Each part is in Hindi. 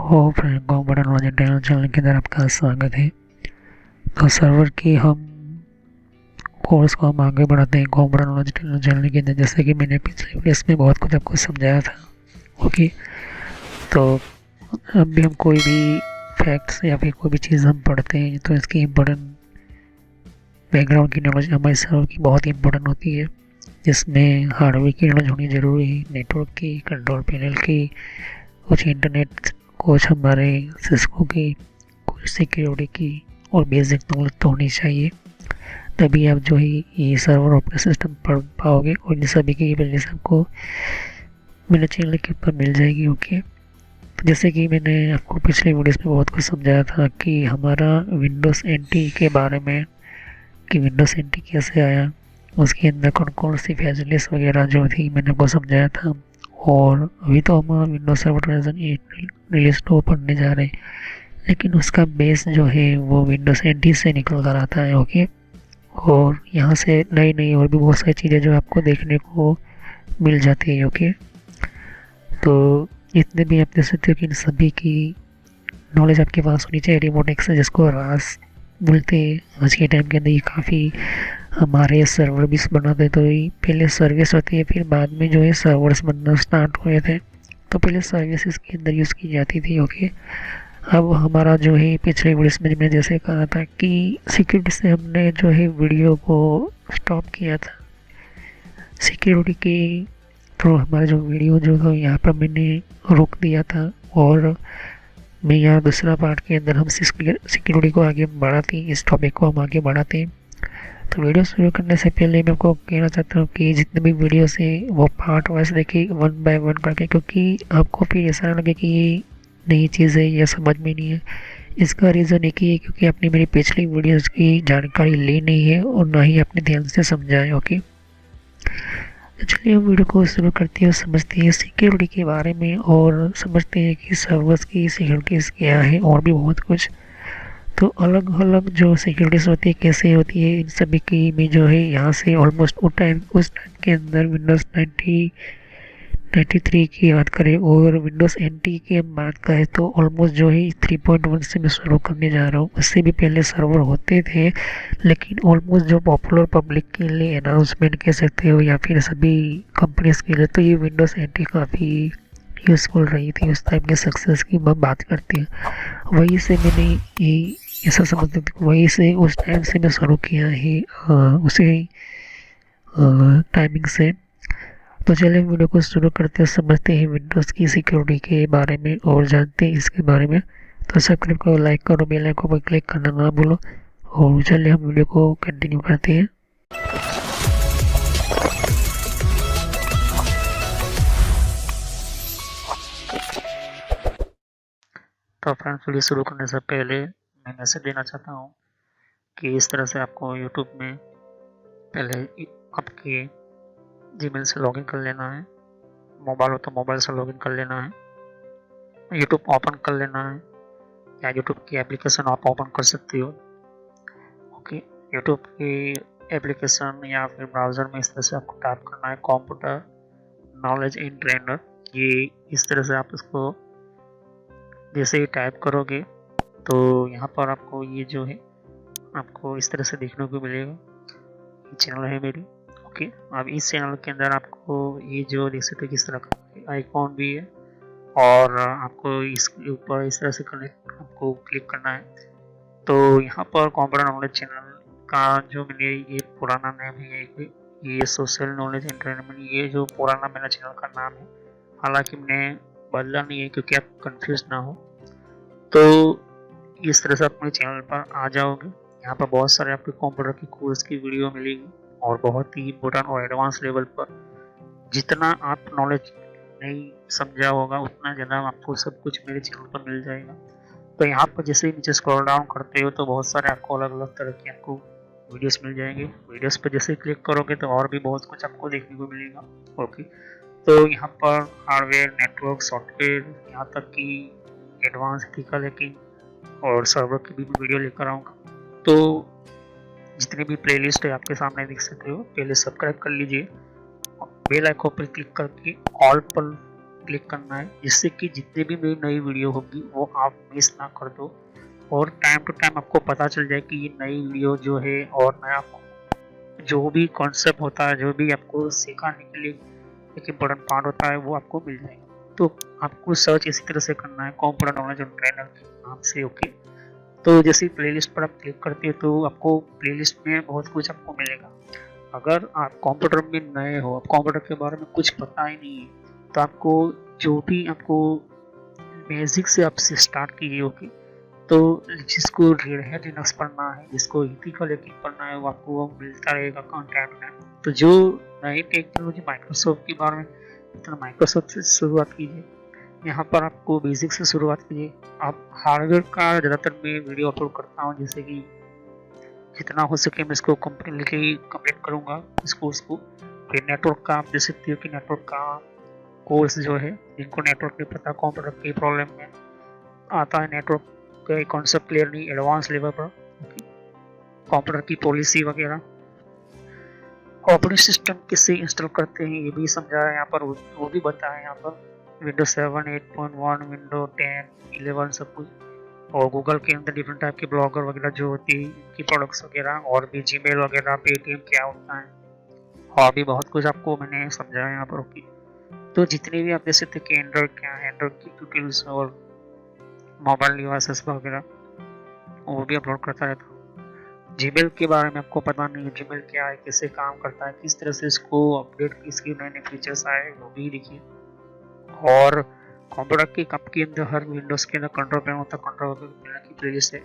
हो फ्रेंड, कंप्यूटर नॉलेज चैनल के अंदर आपका स्वागत है। तो सर्वर की हम कोर्स को हम आगे बढ़ाते हैं कंप्यूटर नॉलेज चैनल के अंदर। जैसे कि मैंने पिछले वीडियोस में बहुत कुछ आपको समझाया था। ओके, तो अब भी हम कोई भी फैक्ट्स या फिर कोई भी चीज़ हम पढ़ते हैं तो इसकी इम्पोर्टेंट बैकग्राउंड की नॉलेज हमारे सर्वर की बहुत इम्पोर्टेंट होती है, जिसमें हार्डवेयर की नॉलेज होनी ज़रूरी है, नेटवर्क की, कंट्रोल पैनल की, कुछ इंटरनेट, कुछ हमारे सिस्को की, कुछ सिक्योरिटी की और बेसिक नॉलेज तो होनी चाहिए। तभी आप जो है ये सर्वर ऑपरेटिंग सिस्टम पढ़ पाओगे और इन सभी की वैल्यूज आपको मेरे चैनल के ऊपर मिल जाएगी। ओके, तो जैसे कि मैंने आपको पिछले वीडियोस में बहुत कुछ समझाया था कि हमारा विंडोज़ एनटी के बारे में, कि विंडोज़ एनटी कैसे आया, उसके अंदर कौन कौन सी फैसिलिटीज़ वगैरह जो थी मैंने आपको समझाया था। और अभी तो हम विंडोज सर्वर वर्जन 8 रिलीज 2 पढ़ने जा रहे हैं, लेकिन उसका बेस जो है वो विंडोज एनटी से निकल कर आता है। ओके, और यहाँ से नई नई और भी बहुत सारी चीज़ें जो आपको देखने को मिल जाती है। ओके, तो इतने भी आप देख सकते हो कि इन सभी की नॉलेज आपके पास होनी चाहिए। रिमोट एक्सेस जिसको रास बोलते हैं, आज के टाइम के अंदर ये काफ़ी हमारे सर्वर भी बनाते, तो ये पहले सर्विस होती है, फिर बाद में जो है सर्वर्स बनना स्टार्ट हुए थे। तो पहले सर्विसेज के अंदर यूज़ की जाती थी। ओके, अब हमारा जो है पिछले वीडियोस में मैंने जैसे कहा था कि सिक्योरिटी से हमने जो है वीडियो को स्टॉप किया था। सिक्योरिटी के थ्रू हमारा जो वीडियो जो था यहाँ पर मैंने रोक दिया था, और मैं यहाँ दूसरा पार्ट के अंदर हम सिक्योरिटी को आगे बढ़ाते हैं, इस टॉपिक को हम आगे बढ़ाते हैं। तो वीडियो शुरू करने से पहले मैं आपको कहना चाहता हूँ कि जितने भी वीडियोस हैं वो पार्ट वाइज देखिए, 1 बाय 1 करके, क्योंकि आपको फिर ऐसा लगे कि ये नई चीज़ है या समझ में नहीं है। इसका रीज़न एक ही है, क्योंकि आपने मेरी पिछली वीडियोस की जानकारी ली नहीं है और ना ही आपने ध्यान से समझा है। ओके, तो चलिए हम वीडियो को शुरू करते हैं, समझते हैं सिक्योरिटी के बारे में और समझते हैं कि सर्वर्स की सिक्योरिटीज़ क्या है और भी बहुत कुछ। तो अलग अलग जो सिक्योरिटीज़ होती है कैसे होती है, इन सभी की मैं जो है यहाँ से ऑलमोस्ट उस टाइम के अंदर विंडोज़ 93 की बात करें और विंडोज़ एनटी की हम बात करें तो ऑलमोस्ट जो है 3.1 से मैं शुरू करने जा रहा हूँ। उससे भी पहले सर्वर होते थे, लेकिन ऑलमोस्ट जो पॉपुलर पब्लिक के लिए अनाउंसमेंट कह सकते हो या फिर सभी कंपनीज के लिए, तो ये विंडोज़ एनटी काफ़ी यूज़फुल रही थी उस टाइम के सक्सेस की हम बात करते हैं। वहीं से मैंने ये ऐसा समझते थे, वहीं से उस टाइम से मैं शुरू किया है उसी टाइमिंग से। तो चलिए वीडियो को शुरू करते हैं, समझते हैं विंडोज़ की सिक्योरिटी के बारे में और जानते हैं इसके बारे में। तो सब्सक्राइब करो, लाइक करो, बेल आइकन पर क्लिक करना ना भूलो। और चलिए हम वीडियो को कंटिन्यू करते हैं। तो फ्रेंड्स, वीडियो शुरू करने से पहले मैं मैसेज देना चाहता हूँ कि इस तरह से आपको यूट्यूब में पहले आपके जीमेल से लॉगिन कर लेना है। मोबाइल हो तो मोबाइल से लॉगिन कर लेना है, यूट्यूब ओपन कर लेना है, या यूट्यूब की एप्लीकेशन आप ओपन कर सकते हो। ओके, यूट्यूब की एप्लीकेशन या फिर ब्राउज़र में इस तरह से आपको टाइप करना है कंप्यूटर नॉलेज इन ट्रेनर। ये इस तरह से आप इसको जैसे ही टाइप करोगे तो यहाँ पर आपको ये जो है आपको इस तरह से देखने को मिलेगा। ये चैनल है मेरी। ओके, अब इस चैनल के अंदर आपको ये जो देख सकते हो किस तरह का आइकॉन भी है, और आपको इसके ऊपर इस तरह से कनेक्ट आपको क्लिक करना है। तो यहाँ पर कंप्यूटर नॉलेज चैनल का जो मैंने ये पुराना नाम है, ये सोशल नॉलेज एंटरटेनमेंट, ये जो पुराना मेरा चैनल का नाम है, हालांकि मैंने बदला नहीं है क्योंकि आप कंफ्यूज ना हो। तो इस तरह से आप मेरे चैनल पर आ जाओगे। यहाँ पर बहुत सारे आपके कंप्यूटर की कोर्स की वीडियो मिलेगी और बहुत ही इम्पोर्टेंट और एडवांस लेवल पर जितना आप नॉलेज नहीं समझा होगा उतना ज़्यादा आपको सब कुछ मेरे चैनल पर मिल जाएगा। तो यहाँ पर जैसे ही नीचे स्क्रॉल डाउन करते हो तो बहुत सारे आपको अलग अलग तरह की आपको वीडियोस मिल जाएंगे। वीडियोस पर जैसे क्लिक करोगे तो और भी बहुत कुछ आपको देखने को मिलेगा। ओके, तो यहाँ पर हार्डवेयर, नेटवर्क, सॉफ्टवेयर, यहाँ तक कि एडवांस एथिकल हैकिंग और सर्वर की भी वीडियो लेकर आऊँगा। तो जितनी भी प्लेलिस्ट है आपके सामने देख सकते हो। पहले सब्सक्राइब कर लीजिए, बेल आइकन पर क्लिक करके ऑल पर क्लिक करना है, जिससे कि जितने भी मेरी नई वीडियो होगी वो आप मिस ना कर दो और टाइम टू टाइम आपको पता चल जाए कि ये नई वीडियो जो है और नया जो भी कॉन्सेप्ट होता है, जो भी आपको सिखाने के लिए एक इम्पोर्टेंट पार्ट होता है, वो आपको मिल जाएगा। तो आपको सर्च इसी तरह से करना है कंप्यूटर नॉलेज ऑन ट्रेनर के नाम से। ओके, तो जैसे प्लेलिस्ट पर आप क्लिक करते हो तो आपको प्लेलिस्ट में बहुत कुछ आपको मिलेगा। अगर आप कंप्यूटर में नए हो, आप कंप्यूटर के बारे में कुछ पता ही नहीं है, तो आपको जो भी आपको बेसिक से आपसे स्टार्ट कीजिए। ओके, तो जिसको रेड हैट लिनक्स पढ़ना है, जिसको इथिकल हैकिंग पढ़ना है, वो आपको वो मिलता रहेगा कंटेंट में। तो जो नई टेक्नोलॉजी माइक्रोसॉफ्ट के बारे में, तो माइक्रोसॉफ्ट से शुरुआत कीजिए। यहाँ पर आपको बेसिक से शुरुआत कीजिए। आप हार्डवेयर का ज़्यादातर मैं वीडियो अपलोड करता हूँ, जैसे कि जितना हो सके मैं इसको कंप्लीट करूँगा इस कोर्स को। फिर नेटवर्क का आप देख सकते हो कि नेटवर्क का कोर्स जो है, जिनको नेटवर्क नहीं पता, कंप्यूटर की प्रॉब्लम में आता है, नेटवर्क का कॉन्सेप्ट क्लियर नहीं, एडवांस लेवल पर कंप्यूटर की पॉलिसी वगैरह, ऑपरेटिंग सिस्टम किससे इंस्टॉल करते हैं ये भी समझाया यहाँ पर, वो भी बताया यहाँ पर। विंडोज 7, 8.1, विंडो 10, 11 सब कुछ, और गूगल के अंदर डिफरेंट टाइप के ब्लॉगर वगैरह जो होती है, इनकी प्रोडक्ट्स वगैरह, और भी जीमेल वगैरह, पेटीएम क्या होता है, और भी बहुत कुछ आपको मैंने समझाया यहाँ पर। ओके, तो जितने भी आप देख सकते कि एंड्रॉइड क्या है, एंड्रॉइड की ट्यूटोरियल्स और मोबाइल डिवाइसेस वगैरह वो भी अपलोड करता रहता हूँ। जीमेल के बारे में आपको पता नहीं है, जीमेल क्या है, कैसे काम करता है, किस तरह से इसको अपडेट, इसके नए नए फीचर्स आए, वो भी देखिए। और कंप्यूटर के कप के अंदर हर विंडोज के अंदर कंट्रोल पैनल होता है, कंट्रोल पैनल की प्लेलिस्ट है।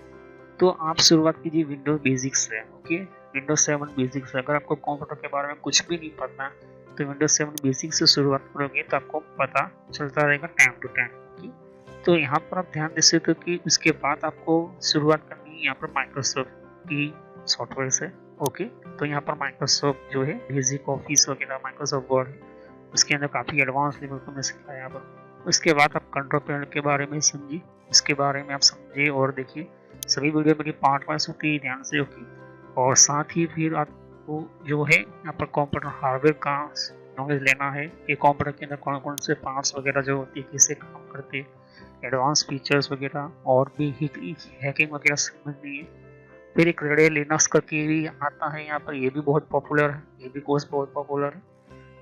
तो आप शुरुआत कीजिए विंडोज बेसिक्स से। Okay, Windows 7 basics. अगर आपको कंप्यूटर के बारे में कुछ भी नहीं पता तो विंडोज 7 बेसिक्स से शुरुआत करोगे तो आपको पता चलता रहेगा टाइम टू टाइम। तो यहाँ पर आप ध्यान दे सकते हो कि उसके बाद आपको शुरुआत करनी है यहाँ पर माइक्रोसॉफ्ट की सॉफ्टवेयर से। ओके, तो यहाँ पर माइक्रोसॉफ्ट जो है बेसिक ऑफिस वगैरह, माइक्रोसॉफ्ट वर्ड है, उसके अंदर काफ़ी एडवांस लेवल को मैं सिखाया यहाँ पर। उसके बाद आप कंट्रोल पैनल के बारे में समझिए, इसके बारे में आप समझिए और देखिए। सभी वीडियो मेरी पार्ट वाइज होती है, ध्यान से। ओके, और साथ ही फिर आपको जो है यहाँ पर कंप्यूटर हार्डवेयर का नॉलेज लेना है कि कंप्यूटर के अंदर कौन कौन से पार्ट्स वगैरह जो होती है, कैसे काम करते हैं, एडवांस फीचर्स वगैरह, और भी हैकिंग वगैरह समझनी है। फिर एक रेड हैट लिनक्स करके भी आता है यहाँ पर, ये भी बहुत पॉपुलर है, ये भी कोर्स बहुत पॉपुलर है,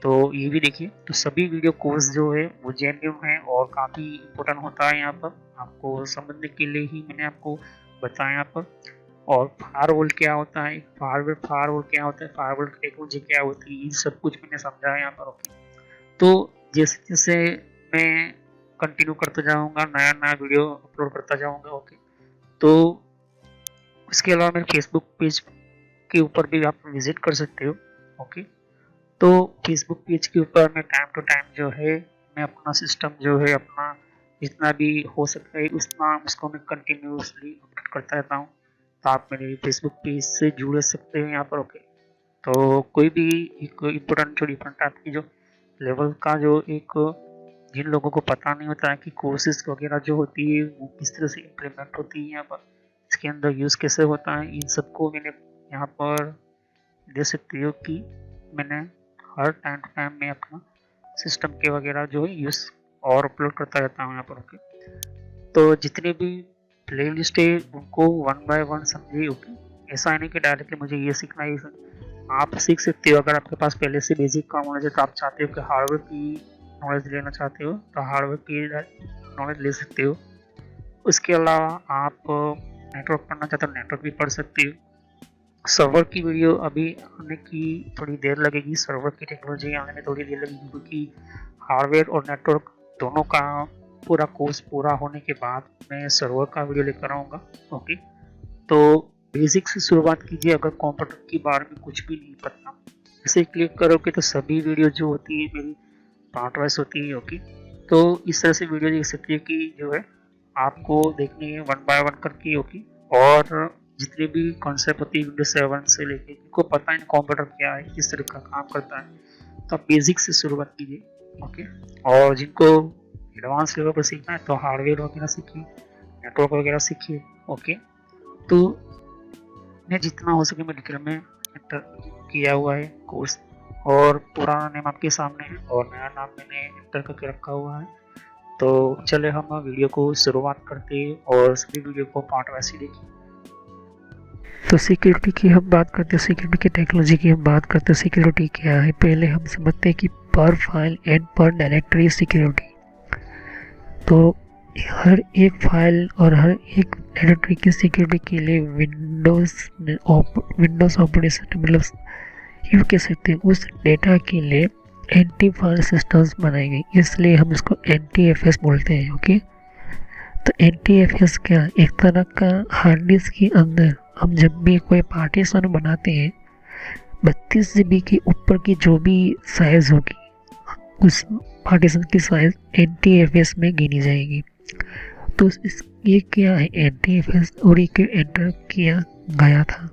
तो ये भी देखिए। तो सभी वीडियो कोर्स जो है वो जेन्युइन है और काफ़ी इम्पोर्टेंट होता है यहाँ पर, आपको समझने के लिए ही मैंने आपको बताया यहाँ पर। और फायरवॉल क्या होता है, फायरवॉल क्या होता है, फायरवॉल टेक्नोलॉजी क्या होती है, ये सब कुछ मैंने समझाया यहाँ पर। ओके, तो जैसे जैसे मैं कंटिन्यू करता जाऊँगा, नया नया वीडियो अपलोड करता जाऊँगा। ओके, तो इसके अलावा मेरे फेसबुक पेज के ऊपर भी आप विजिट कर सकते हो। ओके, तो फेसबुक पेज के ऊपर मैं टाइम टू टाइम जो है मैं अपना सिस्टम जो है अपना जितना भी हो सकता है उतना उसको मैं कंटिन्यूसली अपडेट करता रहता हूँ। तो आप मेरे फेसबुक पेज से जुड़ सकते हैं यहाँ पर। ओके, तो कोई भी एक इम्पोर्टेंट जो डिफरेंट टाइप की जो लेवल का जो एक, जिन लोगों को पता नहीं होता है कि कोर्सेज वगैरह जो होती है वो किस तरह से इम्प्लीमेंट होती है यहाँ पर, इसके अंदर यूज़ कैसे होता है, इन सबको मैंने यहाँ पर देख सकते हो कि मैंने हर टाइम टू टाइम में अपना सिस्टम के वगैरह जो है यूज़ और अपलोड करता रहता हूँ यहाँ पर। ओके, तो जितने भी प्ले लिस्ट है उनको 1 बाय 1 समझिए। ओके, ऐसा नहीं कि डायरेक्टली मुझे ये सीखना है, आप सीख सकते हो। अगर आपके पास पहले से बेसिक का नॉलेज है तो आप चाहते हो कि हार्डवेयर की नॉलेज लेना चाहते हो तो हार्डवेयर की नॉलेज ले सकते हो। उसके अलावा आप नेटवर्क पढ़ना चाहते हो, नेटवर्क भी पढ़ सकते हो। सर्वर की वीडियो अभी आने की थोड़ी देर लगेगी, सर्वर की टेक्नोलॉजी आने में थोड़ी देर लगेगी, क्योंकि हार्डवेयर और नेटवर्क दोनों का पूरा कोर्स पूरा होने के बाद मैं सर्वर का वीडियो लेकर आऊँगा। ओके, तो बेसिक से शुरुआत कीजिए। अगर कंप्यूटर के बारे में कुछ भी नहीं पता, इसे क्लिक करोगे तो सभी वीडियो जो होती है मेरी पार्ट वाइज होती है। ओके, तो इस तरह से वीडियो देख सकती है कि जो है आपको देखनी है 1 बाय 1 करके। ओके, और जितने भी कॉन्सेप्ट होती है विंडोज 7 से लेके, इनको पता है कंप्यूटर क्या है, किस तरह का काम करता है, तो आप बेसिक से शुरुआत कीजिए। ओके, और जिनको एडवांस लेवल पर सीखना है तो हार्डवेयर वगैरह सीखिए, नेटवर्क वगैरह सीखिए। ओके, तो मैं जितना हो सके मैं डिटेल में एंटर किया हुआ है कोर्स, और पुराना नेम आपके सामने है और नया नाम मैंने एंटर करके रखा हुआ है। तो चले हम वीडियो को शुरुआत करते हैं और सभी वीडियो को पार्ट वाइज देखिए। तो सिक्योरिटी की हम बात करते हैं, सिक्योरिटी की टेक्नोलॉजी की हम बात करते हैं। सिक्योरिटी क्या है, पहले हम समझते हैं कि पर फाइल एंड पर डायरेक्टरी सिक्योरिटी। तो हर एक फाइल और हर एक डायरेक्टरी की सिक्योरिटी के लिए विंडोज़ ऑपरेटिंग सिस्टम, मतलब यूँ कह सकते हैं उस डेटा के लिए एंटी फाइल सिस्टम्स बनाई गई, इसलिए हम इसको NTFS बोलते हैं। ओके, तो NTFS क्या, एक तरह का हार्ड डिस्क के अंदर हम जब भी कोई पार्टीशन बनाते हैं 32 GB के ऊपर की जो भी साइज़ होगी उस पार्टीशन की साइज़ NTFS में गिनी जाएगी। तो ये क्या है NTFS और ये क्यों एंटर किया गया था।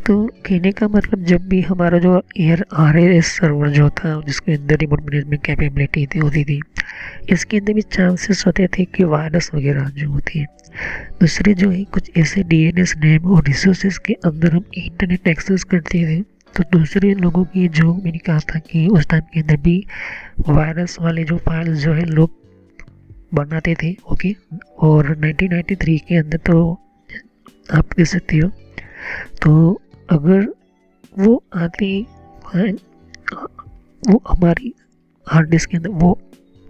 तो कहने का मतलब जब भी हमारा जो RAS सर्वर जो था जिसके अंदर रिमोट मैनेजमेंट कैपेबिलिटी होती थी, इसके अंदर भी चांसेस होते थे कि वायरस वगैरह जो होती है। दूसरे जो है कुछ ऐसे DNS नेम और रिसोर्सेज के अंदर हम इंटरनेट एक्सेस करते थे, तो दूसरे लोगों की जो मैंने कहा था कि उस टाइम के अंदर भी वायरस वाले जो फाइल्स जो है लोग बनाते थे। ओके, और 1993 के अंदर तो आप कह सकते हो, तो अगर वो आती फाइल वो हमारी हार्ड डिस्क के अंदर, वो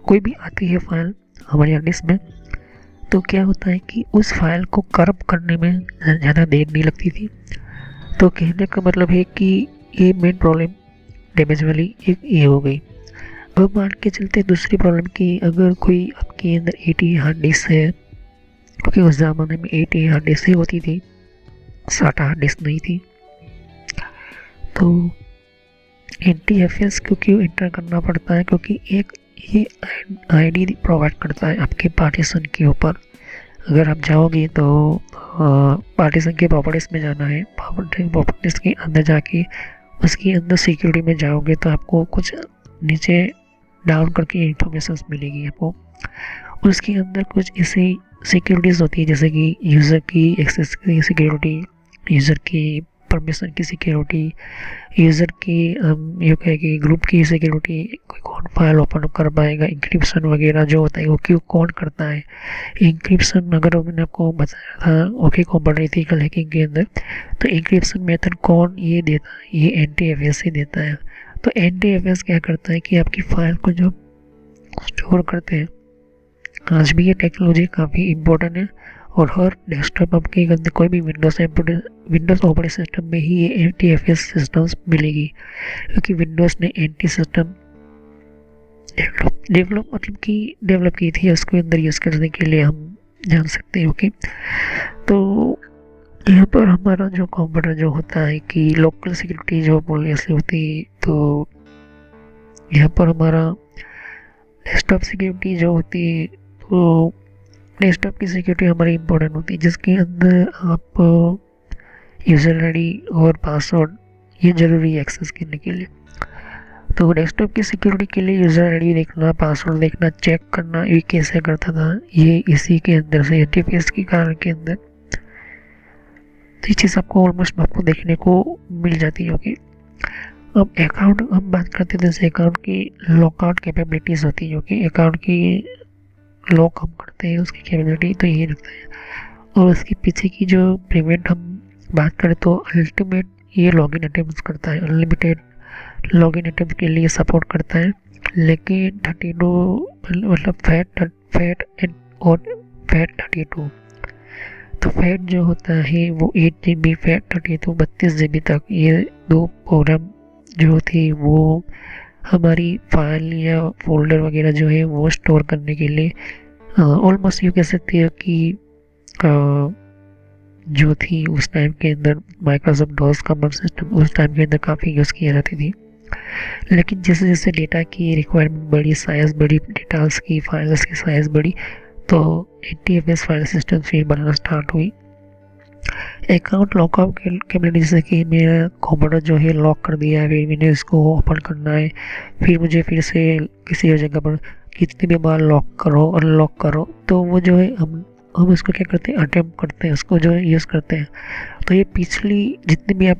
कोई भी आती है फाइल हमारी हार्ड डिस्क में, तो क्या होता है कि उस फाइल को करप्ट करने में ज़्यादा देर नहीं लगती थी। तो कहने का मतलब है कि ये मेन प्रॉब्लम डैमेज वाली एक ये हो गई। अब मान के चलते दूसरी प्रॉब्लम की, अगर कोई आपके अंदर 80 हार्ड डिस्क है, क्योंकि उस ज़माने में 80 हार्ड डिस्क ही होती थी, 60 हार्ड डिस्क नहीं थी, तो NTFS क्योंकि इंटर करना पड़ता है, क्योंकि एक ये ID प्रोवाइड करता है आपके पार्टीशन के ऊपर। अगर आप जाओगे तो पार्टीशन के प्रॉपर्टीज़ में जाना है, प्रॉपर्टीज़ के अंदर जाके उसके अंदर सिक्योरिटी में जाओगे तो आपको कुछ नीचे डाउन करके इंफॉर्मेशन मिलेगी आपको। उसके अंदर कुछ ऐसी सिक्योरिटीज़ होती है जैसे कि यूज़र की एक्सेस की सिक्योरिटी, यूज़र की परमिशन की सिक्योरिटी, यूज़र की ये कहे कि ग्रुप की सिक्योरिटी, कोई कौन फाइल ओपन कर पाएगा, इंक्रिप्शन वगैरह जो होता है वो क्यों कौन करता है। इंक्रिप्शन अगर मैंने आपको बताया था ओके कंप्यूटर एथिकल हैकिंग के अंदर, तो इंक्रिप्शन मेथड कौन ये देता है, ये NTFS ही देता है। तो NTFS क्या करता है कि आपकी फ़ाइल को जो स्टोर करते हैं, आज भी ये टेक्नोलॉजी काफ़ी इम्पोर्टेंट है और हर डेस्कटॉप आपके अंदर कोई भी विंडोज़ ऑपरेटिंग सिस्टम में ही ये NTFS सिस्टम्स मिलेगी, क्योंकि विंडोज़ ने एंटी सिस्टम डेवलप की थी उसको अंदर यूज़ करने के लिए, हम जान सकते हैं। ओके, तो यहाँ पर हमारा जो कंप्यूटर जो होता है कि लोकल सिक्योरिटी जो बोलने से होती, तो यहाँ पर हमारा डेस्कटॉप सिक्योरिटी जो होती है, तो डेस्कटॉप की सिक्योरिटी हमारी इम्पोर्टेंट होती है, जिसके अंदर आप यूज़र ID और पासवर्ड ये ज़रूरी है एक्सेस करने के लिए। तो डेस्कटॉप की सिक्योरिटी के लिए यूज़र ID देखना, पासवर्ड देखना, चेक करना, ये कैसे करता था, ये इसी के अंदर से NTFS के कारण के अंदर तो ये चीज़ आपको ऑलमोस्ट आपको देखने को मिल जाती है। ओके, अब अकाउंट हम बात करते थे, जैसे अकाउंट की लॉकआउट कैपेबिलिटीज़ होती है। ओके, अकाउंट की लॉक हम करते हैं उसकी कैपेबिलिटी तो ये रखता है, और उसके पीछे की जो प्रिवेंट हम बात करें तो अल्टीमेट ये लॉगिन अटेम्प्ट करता है, अनलिमिटेड लॉगिन अटेम्प्ट के लिए सपोर्ट करता है। लेकिन 32 मतलब फैट और फैट 32, तो फैट जो होता है वो 8 GB, फैट 32 32 GB तक, ये दो प्रोग्राम जो थे वो हमारी फाइल या फोल्डर वगैरह जो है वो स्टोर करने के लिए ऑलमोस्ट ये कह सकते हो कि जो थी उस टाइम के अंदर माइक्रोसॉफ्ट डॉस कमांड सिस्टम उस टाइम के अंदर काफ़ी यूज़ की जाती थी। लेकिन जैसे जैसे डेटा की रिक्वायरमेंट बढ़ी, साइज़ बढ़ी, डेटास की फाइल्स की साइज़ बढ़ी, तो NTFS फाइल सिस्टम फिर बनना स्टार्ट हुई। अकाउंट लॉकआउट कैपेबिलिटी, जैसे कि मेरा कंप्यूटर जो है लॉक कर दिया है, फिर मैंने इसको ओपन करना है, फिर मुझे फिर से किसी और जगह पर कितनी भी बार लॉक करो अनलॉक करो, तो वो जो है हम उसको क्या करते हैं, अटेम्प्ट करते हैं, उसको जो है यूज़ करते हैं। तो ये पिछली जितनी भी आप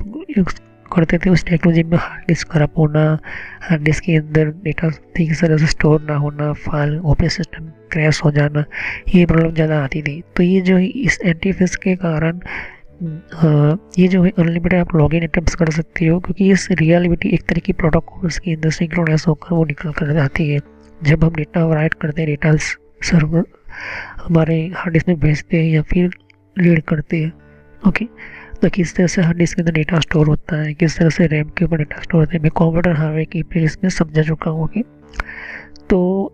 करते थे उस टेक्नोलॉजी में हार्ड डिस्क खराब होना, हार्ड डिस्क के अंदर डेटा ठीक तरह से स्टोर ना होना, फाइल ऑपरेटिंग सिस्टम क्रैश हो जाना, ये प्रॉब्लम ज़्यादा आती थी। तो ये जो है इस एंटीफेस के कारण ये जो है अनलिमिटेड आप लॉगिन अटेम्प्ट्स कर सकते हो, क्योंकि इस रियलिटी एक तरह की प्रोटोकॉल्स के अंदर सिंक्रोनाइज होकर वो निकल कर आती है। जब हम डेटा राइट करते हैं, डेटा सर्वर हमारे हार्ड डिस्क में भेजते हैं या फिर रीड करते हैं, ओके, तो किस तरह से हार्ड डिस्क के अंदर डेटा स्टोर होता है, किस तरह से रैम के ऊपर डेटा स्टोर होता है, मैं कंप्यूटर हार्डवेयर की प्लेलिस्ट में समझा चुका हूँ। ओके, तो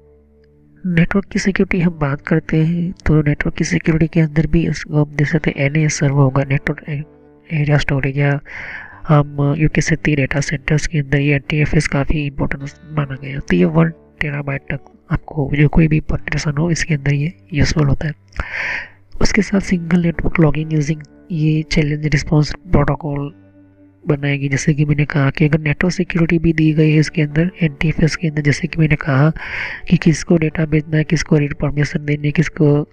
नेटवर्क की सिक्योरिटी हम बात करते हैं, तो नेटवर्क की सिक्योरिटी के अंदर भी इसको हम देख सकते हैं NAS सर्वर होगा, नेटवर्क एरिया स्टोरेज, या हम यूके से 3 डेटा सेंटर्स के अंदर ये NTFS काफ़ी इंपॉर्टेंट माना गया। तो ये 1 टेराबाइट तक आपको जो कोई भी पार्टीशन हो इसके अंदर ये यूजफुल होता है। उसके साथ सिंगल नेटवर्क लॉगिन यूजिंग ये चैलेंज रिस्पॉन्स प्रोटोकॉल बनाएगी। जैसे कि मैंने कहा कि अगर नेटवर्क सिक्योरिटी भी दी गई है इसके अंदर NTFS के अंदर, जैसे कि मैंने कहा कि किसको डेटा भेजना है, किसको रीड परमिशन देनी है, किसको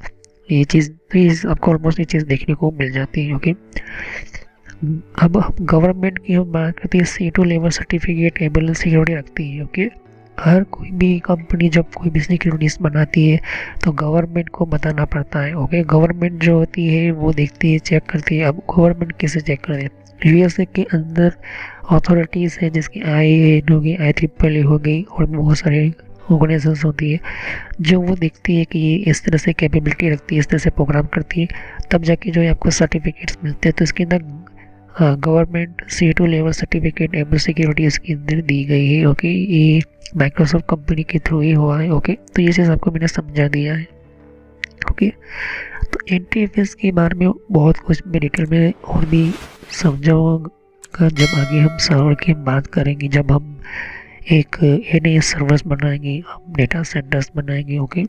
ये चीज़, तो ये आपको ऑलमोस्ट ये चीज़ देखने को मिल जाती है। ओके, अब हम गवर्नमेंट की हम बात करते हैं, C2 level certificate able security रखती है। ओके, हर कोई भी कंपनी जब कोई भी सिक्योरिटीज बनाती है तो गवर्नमेंट को बताना पड़ता है। ओके, गवर्नमेंट जो होती है वो देखती है, चेक करती है। अब गवर्नमेंट किसे चेक करे, USA के अंदर अथॉरिटीज़ है, जिसकी IAN हो गई, IEEE हो गई, और बहुत सारे ऑर्गेनाइजेशन होती है जो वो देखती है कि ये इस तरह से कैपेबिलिटी रखती है, इस तरह से प्रोग्राम करती है, तब जाके जो है आपको सर्टिफिकेट्स मिलते हैं। तो इसके अंदर government C2 level certificate able security इसके अंदर दी गई है। ओके, ये माइक्रोसॉफ्ट कंपनी के थ्रू ही हुआ है। ओके, तो ये चीज़ आपको मैंने समझा दिया है। ओके, तो NTFS के बारे में बहुत कुछ मैं डिटेल में और भी समझाऊंगा जब आगे हम सर्वर की बात करेंगे, जब हम एक NAS सर्वर्स बनाएंगे, हम डेटा सेंटर्स बनाएंगे। ओके,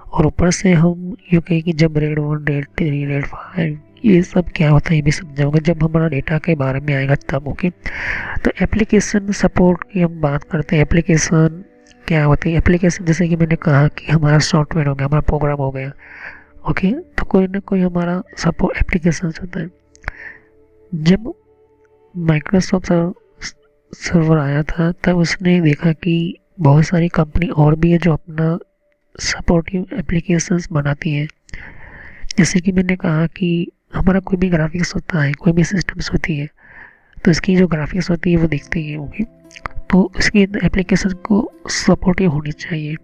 और ऊपर से हम यूँ कहें कि जब RAID 1, RAID 3, RAID 5 ये सब क्या होता है ये भी समझाऊंगा जब हमारा डेटा के बारे में आएगा तब। ओके, तो एप्लीकेशन सपोर्ट की हम बात करते हैं। एप्लीकेशन क्या होती है, एप्लीकेशन जैसे कि मैंने कहा कि हमारा सॉफ्टवेयर हो गया, हमारा प्रोग्राम हो गया। ओके, तो कोई ना कोई हमारा सपोर्ट एप्लीकेशन होता है। जब माइक्रोसॉफ्ट सर्वर आया था तब उसने देखा कि बहुत सारी कंपनी और भी है जो अपना सपोर्टिव एप्लीकेशंस बनाती है। जैसे कि मैंने कहा कि हमारा कोई भी ग्राफिक्स होता है, कोई भी सिस्टम्स होती है, तो इसकी जो ग्राफिक्स होती है वो देखती है। ओके, तो इसकी एप्लीकेशन को सपोर्टिव होनी चाहिए।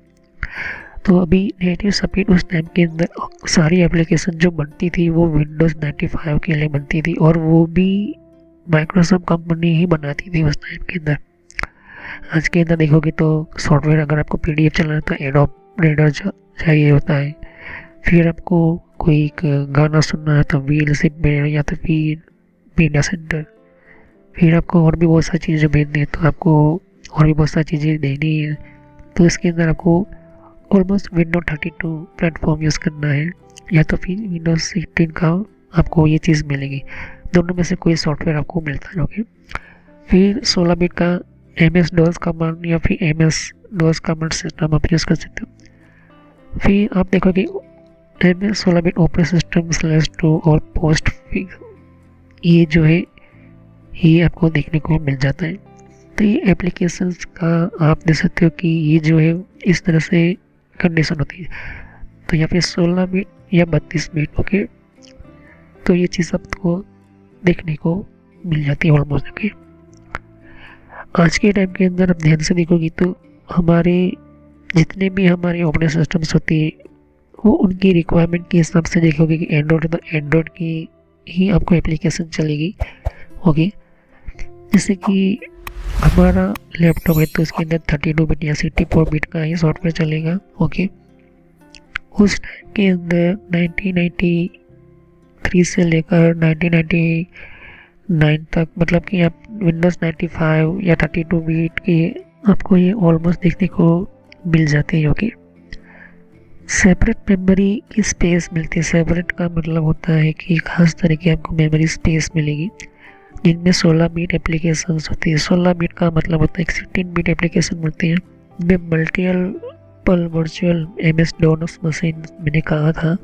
तो अभी नेटिव स्पीड उस टाइम के अंदर सारी एप्लीकेशन जो बनती थी वो Windows 95 के लिए बनती थी, और वो भी माइक्रोसॉफ्ट कंपनी ही बनाती थी उस टाइम के अंदर। आज के अंदर देखोगे तो सॉफ्टवेयर अगर आपको PDF चलाना है तो एडोब रीडर चाहिए होता है, फिर आपको कोई एक गाना सुनना है तो VLC प्लेयर या तो फिर मीडिया सेंटर, फिर आपको और भी बहुत सारी चीज़ें भेजनी है तो आपको और भी बहुत सारी चीज़ें देनी है। तो इसके अंदर आपको ऑलमोस्ट Windows 32 प्लेटफॉर्म यूज़ करना है या तो फिर Windows 16 का आपको ये चीज़ मिलेगी, दोनों में से कोई सॉफ्टवेयर आपको मिलता है। ओके, फिर 16 बिट का MS-DOS कमांड या फिर MS-DOS कमांड सिस्टम आप यूज़ कर सकते हो। फिर आप देखोगे MS 16 बिट ऑपरेटिंग सिस्टम /2 और पोस्ट फिक्स, ये जो है ये आपको देखने को मिल जाता है। तो ये एप्लीकेशंस का आप देख सकते हो कि ये जो है इस तरह से कंडीशन होती है, तो या फिर 16 बिट या 32 बिट। ओके, तो ये चीज़ आपको देखने को मिल जाती है ऑलमोस्ट। ओके, आज के टाइम के अंदर आप ध्यान से देखोगे तो हमारे जितने भी हमारे ऑपरेटिंग सिस्टम्स होती है वो उनकी रिक्वायरमेंट के हिसाब से देखोगे कि एंड्रॉयड है तो एंड्रॉयड की ही आपको एप्लीकेशन चलेगी। ओके, जैसे कि हमारा लैपटॉप है तो इसके अंदर 32 बिट या 64 बिट का ही सॉफ्टवेयर चलेगा। ओके, उस टाइम के अंदर 1993 से लेकर 1999 तक, मतलब कि आप Windows 95 या 32 बिट के आपको ये ऑलमोस्ट देखने को मिल जाते हैं। ओके, सेपरेट मेमोरी की स्पेस मिलती है। सेपरेट का मतलब होता है कि खास तरह की आपको मेमोरी स्पेस मिलेगी जिनमें 16 बिट एप्लीकेशंस होती है। 16 बिट का मतलब होता है 16 बिट एप्लीकेशन मिलती है। में मल्टीपल वर्चुअल MS-DOS मशीन, मैंने कहा था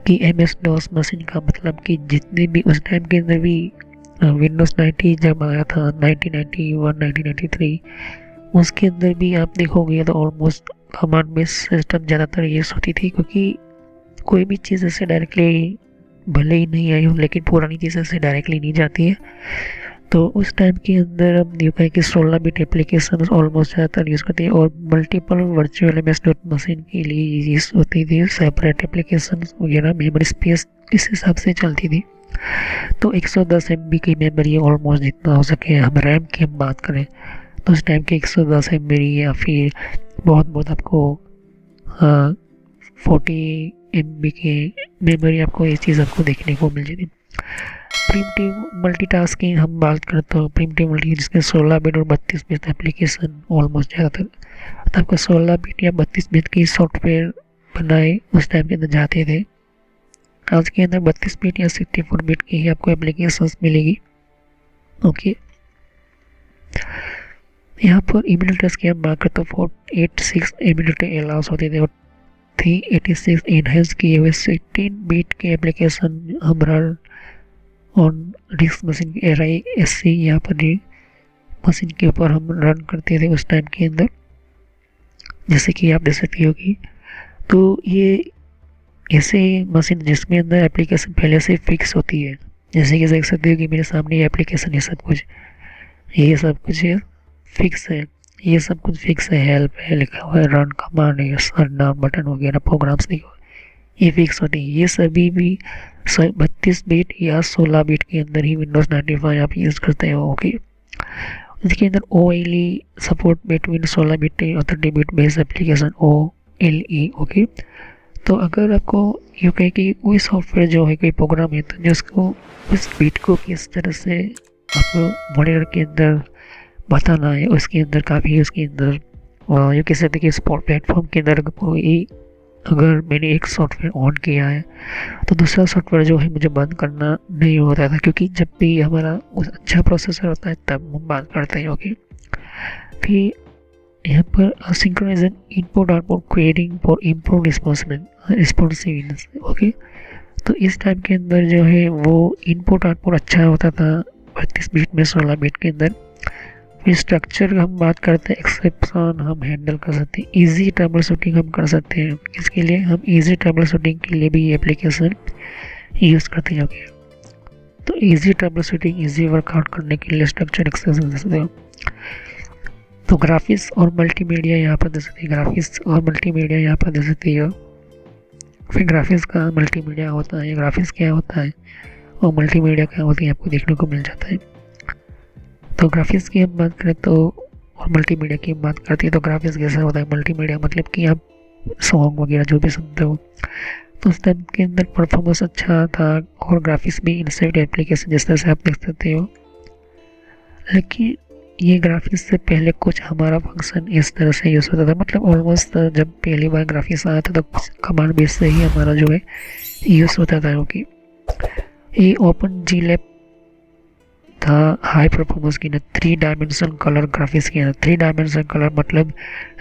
कि MS-DOS मशीन का मतलब कि जितने भी उस टाइम के अंदर भी विंडोज़ 90 जब आया था 1991 1993, उसके अंदर भी आप देखोगे तो ऑलमोस्ट कमांड बेस्ड सिस्टम ज़्यादातर यूज़ होती थी, क्योंकि कोई भी चीज़ ऐसे डायरेक्टली भले ही नहीं आई हो लेकिन पुरानी चीज़ें से डायरेक्टली नहीं जाती है। तो उस टाइम के अंदर हम यूँ कहें कि 16 बिट एप्लीकेशन ऑलमोस्ट ज़्यादातर यूज़ करते हैं, और multiple virtual MS dot machine के लिए यूज़ होती थी सेपरेट एप्लीकेशन वगैरह, मेमोरी स्पेस इस हिसाब से चलती थी। तो 110 MB की मेमोरी ऑलमोस्ट जितना हो सके। हम रैम की हम बात करें तो उस टाइम की 110 MB या फिर बहुत बहुत आपको 40 MB की मेमोरी आपको ये चीज़ आपको देखने को मिल जाती। प्रिमिटिव मल्टीटास्किंग हम बात करते हो, प्रिमिटिव मल्टी जिसके 16 बिट और 32 बिट एप्लीकेशन ऑलमोस्ट ज़्यादातर, तो आपको 16 बिट या 32 बिट की सॉफ्टवेयर बनाए उस टाइम के अंदर जाते थे। आज के अंदर 32 बिट या 64 बिट की ही आपको एप्लीकेशंस मिलेगी। ओके, यहाँ पर इम्यूनिटर्स की हम बात करते हो 486 इम्यूनिटर अलाउस होते थे और 386 इनहेंस किए हुए 16 बिट के एप्लीकेशन हम रन ऑन डिस्क मशीन की RISC यहाँ पर मशीन के ऊपर हम रन करते थे उस टाइम के अंदर, जैसे कि आप देख सकते हो कि तो ये ऐसे मशीन जिसमें अंदर एप्लीकेशन पहले से फिक्स होती है, जैसे कि देख सकते हो कि मेरे सामने ये एप्लीकेशन ये सब कुछ है फिक्स है, ये सब कुछ फिक्स है, हेल्प है लिखा हुआ है, रन कमांड है, शटडाउन बटन वगैरह प्रोग्राम्स लिखे हुए ये फिक्स होती है। ये सभी भी 32 बिट या 16 बिट के अंदर ही विंडोज़ 95 आप यूज़ करते हो। ओके, इसके अंदर OLE सपोर्ट बिटवीन 16 बिट और 30 bit based application OLE। Okay, तो अगर आपको यूँ कहे कि कोई सॉफ्टवेयर जो है कोई प्रोग्राम है तो जिसको उस बिट को किस तरह से आपको मॉनिटर के अंदर बताना है, उसके अंदर काफ़ी उसके अंदर ये कह सकते कि स्पॉट प्लेटफॉर्म के अंदर कोई अगर मैंने एक सॉफ्टवेयर ऑन किया है तो दूसरा सॉफ्टवेयर जो है मुझे बंद करना नहीं होता था, क्योंकि जब भी हमारा अच्छा प्रोसेसर होता है तब हम बात करते हैं। ओके, फिर यहाँ पर synchronization input output querying for improve responsiveness. Okay, तो इस टाइम के अंदर जो है वो इनपुट आउटपुट अच्छा होता था 32 बिट में 16 बिट के अंदर। फिर स्ट्रक्चर हम बात करते हैं, एक्सेप्शन हम हैंडल कर सकते हैं, इजी ट्रबल शूटिंग हम कर सकते हैं। इसके लिए हम इजी ट्रबल शूटिंग के लिए भी ये एप्लीकेशन यूज़ करते हैं। ओके, तो easy trouble shooting easy workout करने के लिए स्ट्रक्चर एक्सेप्शन दे सकते हो। तो ग्राफिक्स और मल्टीमीडिया यहाँ पर दे सकते हैं, ग्राफिक्स और मल्टीमीडिया यहाँ पर दे सकते हो। फिर ग्राफिक्स का मल्टीमीडिया होता है, ग्राफिक्स क्या होता है और मल्टीमीडिया क्या होती है आपको देखने को मिल जाता है। तो ग्राफिक्स की हम बात करें तो और मल्टीमीडिया की हम बात करते हैं तो ग्राफिक्स कैसा होता है, मल्टीमीडिया मतलब कि आप सॉन्ग वगैरह जो भी सुनते हो तो उस टाइम के अंदर परफॉर्मेंस अच्छा था और ग्राफिक्स भी इनसाइड एप्लीकेशन जिस तरह से आप देख सकते हो। लेकिन ये ग्राफिक्स से पहले कुछ हमारा फंक्शन इस तरह से यूज़ होता था, मतलब ऑलमोस्ट जब पहली बार ग्राफिक्स आया था तो कमांड बेस से ही हमारा जो है यूज़ होता था। क्योंकि ये OpenGL था हाई परफॉर्मेंस की 3 डायमेंशन कलर ग्राफिक्स की 3 डायमेंशन कलर मतलब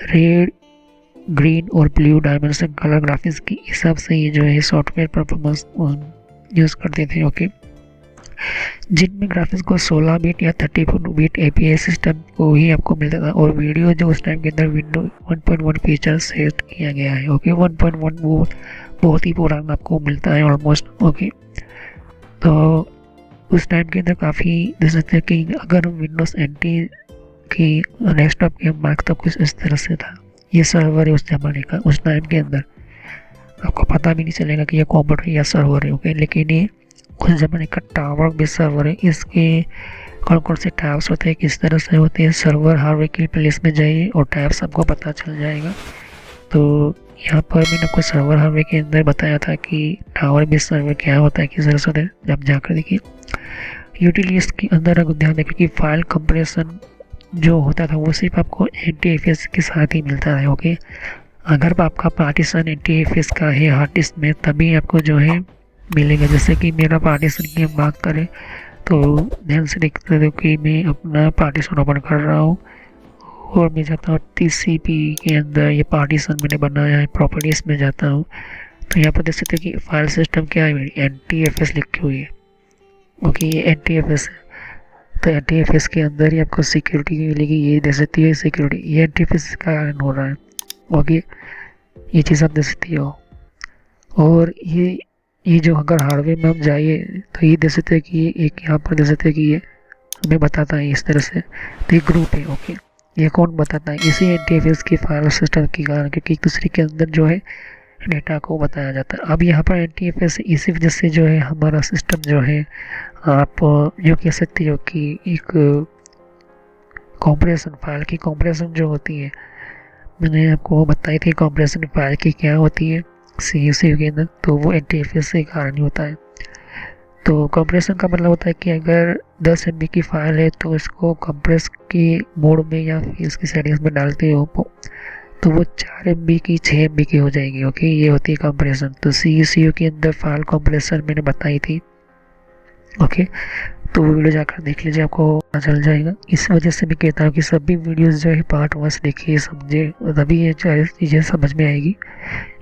रेड ग्रीन और ब्लू डायमेंशन कलर ग्राफिक्स के हिसाब से ये जो है सॉफ्टवेयर परफॉर्मेंस यूज़ करते थे। ओके, जिनमें ग्राफिक्स को 16 बिट या 34 बिट API सिस्टम को ही आपको मिलता था और वीडियो जो उस टाइम के अंदर विंडो 1.1 फीचर सेट किया गया है। ओके, 1.1 वो बहुत ही पुराना आपको मिलता है ऑलमोस्ट। ओके, तो उस टाइम के अंदर काफ़ी देख सकते हैं कि अगर हम विंडोज़ NT की डेस्कटॉप की हम बात तो कुछ इस तरह से था। ये सर्वर है उस ज़माने का, उस टाइम के अंदर आपको पता भी नहीं चलेगा कि ये कंप्यूटर या सर्वर है। ओके, लेकिन ये उस ज़माने का टावर भी सर्वर है। इसके कौन कौन से टैब्स होते हैं, किस तरह से होते हैं, सर्वर हार्डवेयर की प्लेस में जाइए और टैब्स आपको पता चल जाएगा। तो यहाँ पर मैंने आपको सर्वर हार्डवेयर के अंदर बताया था कि टावर बेस्ड सर्वर क्या होता है, किस तरह से होता है, जब जाकर देखिए। यूटिलिटीज के अंदर अगर ध्यान देखें कि फाइल कंप्रेशन जो होता था वो सिर्फ आपको NTFS के साथ ही मिलता है। ओके, अगर आपका पार्टीशन NTFS का है हार्ड डिस्क में तभी आपको जो है मिलेगा। जैसे कि मेरा पार्टीशन की हम बात करें तो ध्यान से देखते हो कि मैं अपना पार्टीशन ओपन कर रहा हूँ और मैं जाता हूँ TCP के अंदर, ये पार्टीशन मैंने बनाया है, प्रॉपर्टीज में जाता हूँ तो यहाँ पर देख सकते हो कि फाइल सिस्टम क्या है मेरी NTFS लिखी हुई है। ओके, ये NTFS है। तो NTFS के अंदर ही आपको सिक्योरिटी मिलेगी, ये दे सकती है सिक्योरिटी, ये NTFS का कारण हो रहा है। ओके, ये चीज़ आप दे सकती हो। और ये जो अगर हार्डवेयर में हम जाइए तो ये दे सकते हैं कि ये एक यहाँ पर दे सकते हैं कि ये हमें बताता है इस तरह से, तो ये ग्रुप है। ओके, ये कौन बताता है? इसी NTFS की फाइल सिस्टम के कारण, क्योंकि एक दूसरे के अंदर जो है डेटा को बताया जाता है। अब यहाँ पर NTFS इसी वजह से जो है हमारा सिस्टम जो है, आप जो कह सकते हो कि एक कॉम्प्रेशन, फाइल की कॉम्प्रेशन जो होती है, मैंने आपको बताई थी कॉम्प्रेशन फाइल की क्या होती है CUC के अंदर, तो वो NTFS से कारण ही होता है। तो कंप्रेशन का मतलब होता है कि अगर 10 MB की फाइल है तो इसको कंप्रेस की मोड में या फिर इसकी सेटिंग्स में डालते हो तो वो 4 MB की 6 MB की हो जाएगी। ओके, ये होती है कंप्रेशन। तो CUCU के अंदर फाइल कंप्रेशन मैंने बताई थी। ओके, तो वो वीडियो जाकर देख लीजिए, आपको पता चल जाएगा। इस वजह से मैं कहता हूँ कि सभी वीडियोस जो है पार्ट 1 से देखिए, समझे, तभी ये चीज़ें समझ में आएगी।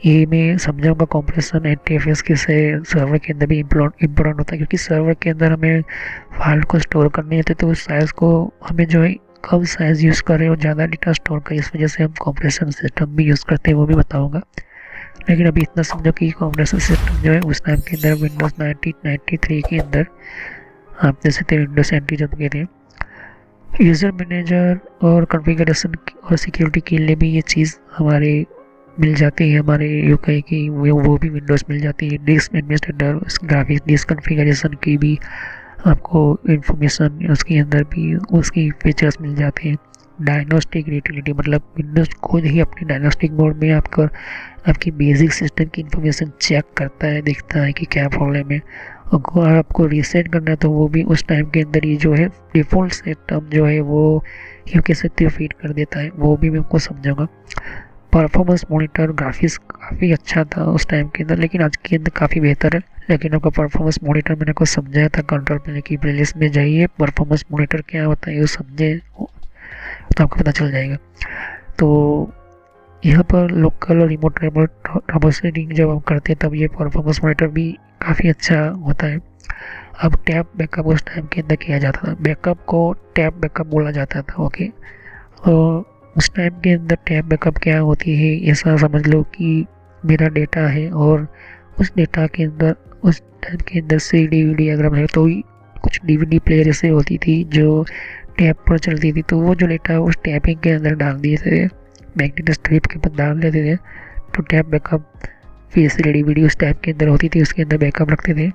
ये मैं समझाऊंगा कंप्रेशन NTFS किसे सर्वर के अंदर भी इम्पोर्टेंट होता है, क्योंकि सर्वर के अंदर हमें फाइल को स्टोर करनी होती है, तो उस साइज़ को हमें जो है कम साइज़ यूज़ करें और ज़्यादा डेटा स्टोर करें, इस वजह से हम कंप्रेशन सिस्टम भी यूज़ करते हैं, वो भी बताऊँगा। लेकिन अभी इतना समझो कि कंप्रेशन सिस्टम जो है उस टाइम के अंदर विंडोज़ 1993 के अंदर आप जैसे थे विंडोज NT जब गए थे, यूज़र मैनेजर और कॉन्फ़िगरेशन और सिक्योरिटी के लिए भी ये चीज़ हमारे मिल जाती है। हमारे UK की वो भी विंडोज़ मिल जाती है। Disk administrator, graphics disk configuration की भी आपको इंफॉर्मेशन उसके अंदर भी उसकी फीचर्स मिल जाते हैं। डायग्नोस्टिक यूटिलिटी मतलब विंडोज़ खुद ही अपने डायग्नोस्टिक मोड में आपकी बेसिक सिस्टम की इंफॉर्मेशन चेक करता है, देखता है कि क्या प्रॉब्लम है। अगर आपको रीसेट करना है तो वो भी उस टाइम के अंदर ही जो है डिफ़ॉल्ट सिस्टम जो है वो UK से फीड कर देता है, वो भी मैं आपको समझाऊंगा। परफॉर्मेंस मॉनिटर ग्राफिक्स काफ़ी अच्छा था उस टाइम के अंदर, लेकिन आज के अंदर काफ़ी बेहतर है। लेकिन आपका परफॉर्मेंस मॉनिटर मैंने आपको समझाया था, कंट्रोल पैनल की प्लेलिस्ट में जाइए, परफॉर्मेंस मॉनिटर क्या होता है ये समझे तो आपको पता चल जाएगा। तो यहाँ पर लोकल और रिमोट ट्रबल शूटिंग जब हम करते हैं तब ये परफॉर्मेंस मॉनिटर भी काफ़ी अच्छा होता है। अब टैप बैकअप उस टाइम के अंदर किया जाता था, बैकअप को टैप बैकअप बोला जाता था। ओके, और उस टाइम के अंदर टैप बैकअप क्या होती है, ऐसा समझ लो कि मेरा डेटा है और उस डेटा के अंदर उस टाइम के अंदर से DVD अगर है तो कुछ DVD प्लेयर ऐसे होती थी जो टैप पर चलती थी, तो वो जो डेटा उस टैपिंग के अंदर डाल दिए थे, मैग्नेटिक स्ट्रिप के ऊपर डाल देते थे, तो टैप बैकअप फिर से DVD उस टैप के अंदर होती थी, उसके अंदर बैकअप रखते थे।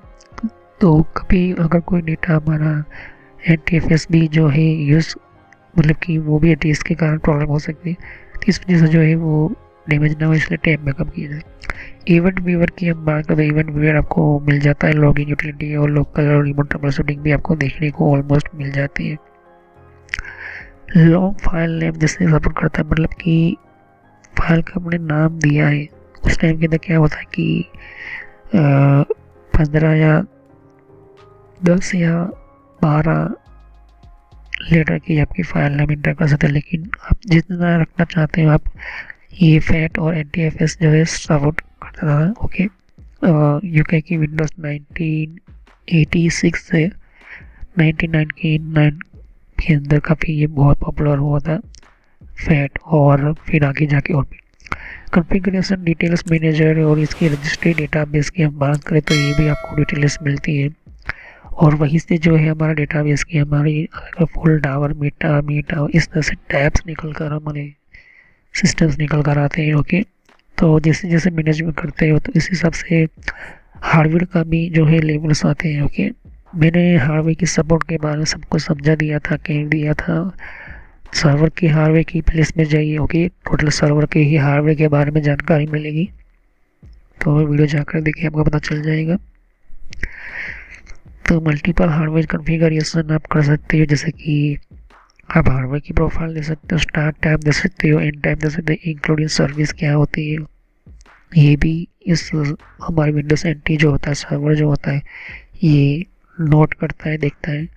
तो कभी अगर कोई डेटा हमारा NTFS भी जो है यूज़ मतलब कि वो भी एटलीस्ट के कारण प्रॉब्लम हो सकती है, तो इस वजह से जो है वो डैमेज ना हो, इसलिए टैप बैकअप किया जाए। इवेंट व्यूअर की हम बात करें, इवेंट व्यूअर आपको मिल जाता है, लॉगिन यूटिलिटी और लोकल और रिमोट ट्रबल शूटिंग भी आपको देखने को ऑलमोस्ट मिल जाती है। लॉन्ग फाइल नेम जैसे सपोर्ट करता है, मतलब कि फाइल का अपने नाम दिया है, उस टाइम के अंदर क्या होता है कि 15 या 10 या 12 लेटर की आपकी फाइल नेम इंटर कर सकते हैं, लेकिन आप जितना रखना चाहते हो आप, ये फैट और NTFS जो है सपोर्ट करता था। ओके, UK की विंडोज़ 1986 से 1999 के अंदर काफ़ी ये बहुत पॉपुलर हुआ था फैट, और फिर आगे जाके और भी कॉन्फ़िगरेशन डिटेल्स मैनेजर और इसकी रजिस्ट्री डेटाबेस की हम बात करें तो ये भी आपको डिटेल्स मिलती है, और वहीं से जो है हमारा डेटाबेस की हमारी फुल टावर मीटा इस तरह से टैब्स निकल कर हमारे सिस्टम्स निकल कर आते हैं। ओके, तो जैसे जैसे मैनेजमेंट करते हो तो इस हिसाब से हार्डवेयर का भी जो है लेवल्स आते हैं। ओके, मैंने हार्डवेयर की सपोर्ट के बारे में सबको समझा दिया था, कह दिया था। सर्वर की हार्डवेयर की प्लेस में जाइए। ओके, टोटल सर्वर के ही हार्डवेयर के बारे में जानकारी मिलेगी, तो वीडियो जाकर देखिए, आपको पता चल जाएगा। तो मल्टीपल हार्डवेयर कॉन्फ़िगरेशन आप कर सकते हो, जैसे कि आप हार्डवेयर की प्रोफाइल दे सकते हो, स्टार्ट टाइम दे सकते हो, एंड टाइम दे सकते हो, इंक्लूडिंग सर्विस क्या होती है ये भी इस हमारे विंडोज़ NT जो होता है सर्वर जो होता है ये नोट करता है, देखता है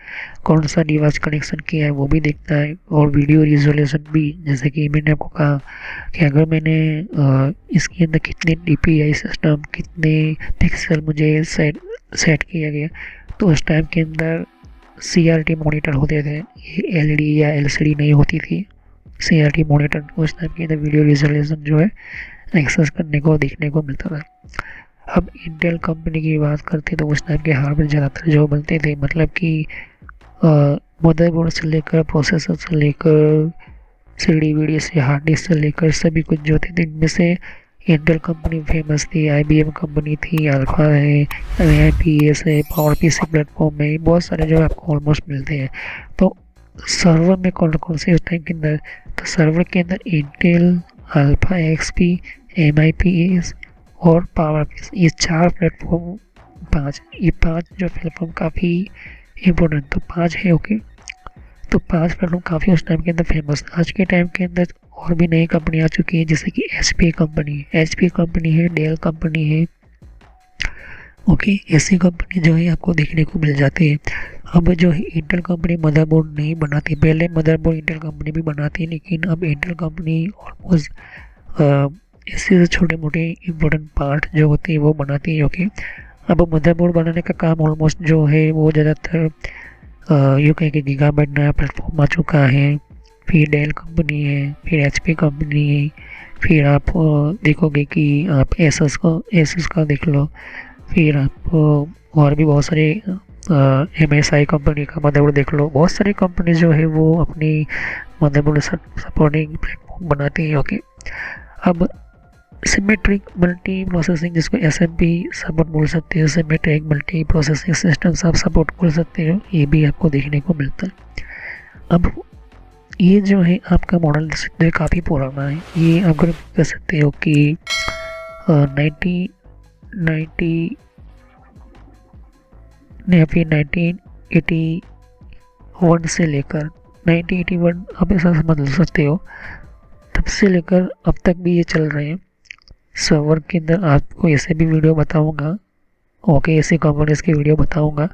कौन सा डिवाइस कनेक्शन किया है वो भी देखता है, और वीडियो रिजोल्यूशन भी, जैसे कि मैंने आपको कहा कि अगर मैंने इसके अंदर कितने DPI सिस्टम कितने पिक्सल मुझे सेट किया गया, तो उस टाइम के अंदर CRT मॉनिटर होते थे, ये LED या LCD नहीं होती थी। CRT मॉनिटर उस टाइम के अंदर वीडियो रिजोल्यूशन जो है एक्सेस करने को देखने को मिलता था। अब इंटेल कंपनी की बात करते तो उस टाइम के हार्डवेयर ज़्यादातर जो बनते थे, मतलब कि मदरबोर्ड से लेकर प्रोसेसर से लेकर CD से हार्ड डिस्क से लेकर सभी कुछ जो थे, इनमें से इंटेल कंपनी फेमस थी, IBM कंपनी थी, अल्फा है, IPS है, पावर PC प्लेटफॉर्म में बहुत सारे जो है आपको ऑलमोस्ट मिलते हैं। तो सर्वर में कौन कौन से उस टाइम के अंदर, तो सर्वर के अंदर इंटेल, अल्फा XP, MIPS और पावर PC, ये 4 प्लेटफॉर्म, 5, ये 5 जो प्लेटफॉर्म काफ़ी इम्पोर्टेंट, तो 5 है। ओके, तो 5 प्लेटफॉर्म काफ़ी उस टाइम के अंदर फेमस। आज के टाइम के अंदर और भी नई कंपनी आ चुकी है, जैसे कि HP कंपनी है, डेल कंपनी है। ओके, ऐसी कंपनी जो है आपको देखने को मिल जाती है। अब जो है इंटेल कंपनी मदरबोर्ड नहीं बनाती, पहले मदरबोर्ड इंटेल कंपनी भी बनाती, लेकिन अब इंटेल कंपनी ऑलमोस्ट इससे से छोटे मोटे इम्पोर्टेंट पार्ट जो होते हैं वो बनाती है। ओके, अब मदरबोर्ड बनाने का काम ऑलमोस्ट जो है वो ज़्यादातर यूँ कहें कि गीगाबाइट नया प्लेटफॉर्म आ चुका है, फिर डेल कंपनी है, फिर HP कंपनी है, फिर आप देखोगे कि आप एसस का देख लो, फिर आप और भी बहुत सारे MSI कंपनी का मदरबोर्ड देख लो। बहुत सारी कंपनी जो है वो अपनी मदरबोर्ड सपोर्टिंग प्लेटफॉर्म बनाती है। ओके, अब सिमेट्रिक मल्टी प्रोसेसिंग, जिसको SMP सपोर्ट बोल सकते हो, सिमेट्रिक मल्टी प्रोसेसिंग सिस्टम्स आप सपोर्ट बोल सकते हो, ये भी आपको देखने को मिलता है। अब ये जो है आपका मॉडल देख सकते हो काफ़ी पुराना है, ये आप कह सकते हो कि 1990 या फिर 1981 से लेकर 1981 आप ऐसा समझ सकते हो, तब से लेकर अब तक भी ये चल रहे हैं। सर्वर के अंदर आपको ऐसे भी वीडियो बताऊंगा, ओके, ऐसी कंपनीज की वीडियो बताऊंगा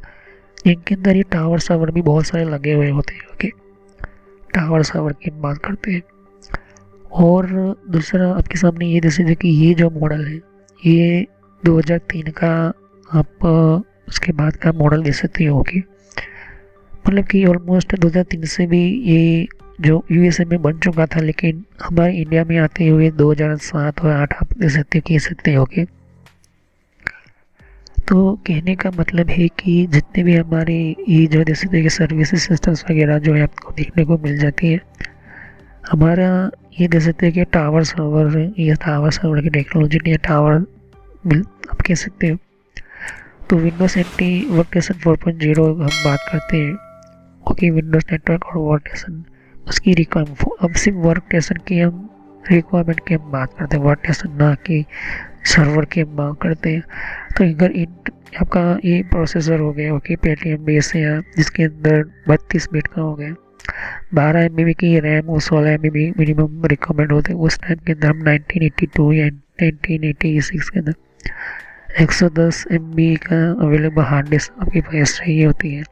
जिनके अंदर ये टावर सर्वर भी बहुत सारे लगे हुए होते हैं। ओके, टावर सर्वर की बात करते हैं। और दूसरा आपके सामने ये देख सकते कि ये जो मॉडल है ये 2003 का आप उसके बाद का मॉडल देख सकते हो। ओके, मतलब कि ऑलमोस्ट 2003 से भी ये जो USA में बन चुका था, लेकिन हमारे इंडिया में आते हुए 2007 और 2008 आप देख सकते हो, कह सकते हो। ओके, तो कहने का मतलब है कि जितने भी हमारे ये जो देख सकते हैं सर्विस सिस्टम्स वगैरह जो है आपको देखने को मिल जाती है, हमारा ये देख सकते हैं कि टावर सर्वर, ये टावर सर्वर की टेक्नोलॉजी ने टावर मिल आप कह सकते हो। तो विंडोज NT वर्कस्टेशन 4.0 हम बात करते हैं। ओके, विंडोज नेटवर्क और वर्कस्टेशन उसकी रिक्वायरमेंट, अब सिर्फ वर्कस्टेशन की हम रिक्वायरमेंट की हम बात करते हैं, वर्कस्टेशन ना कि सर्वर की हम बात करते हैं। तो अगर आपका ये प्रोसेसर हो गया, ओके, Pentium बेस है जिसके अंदर 32 बिट का हो गया, 12 MB की रैम और 16 MB मिनिमम रिकमेंड होते हैं। उस टाइम के अंदर हम 1982 या 1986 के अंदर 110 MB का अवेलेबल हार्ड डिस्क आपके पास चाहिए होती है,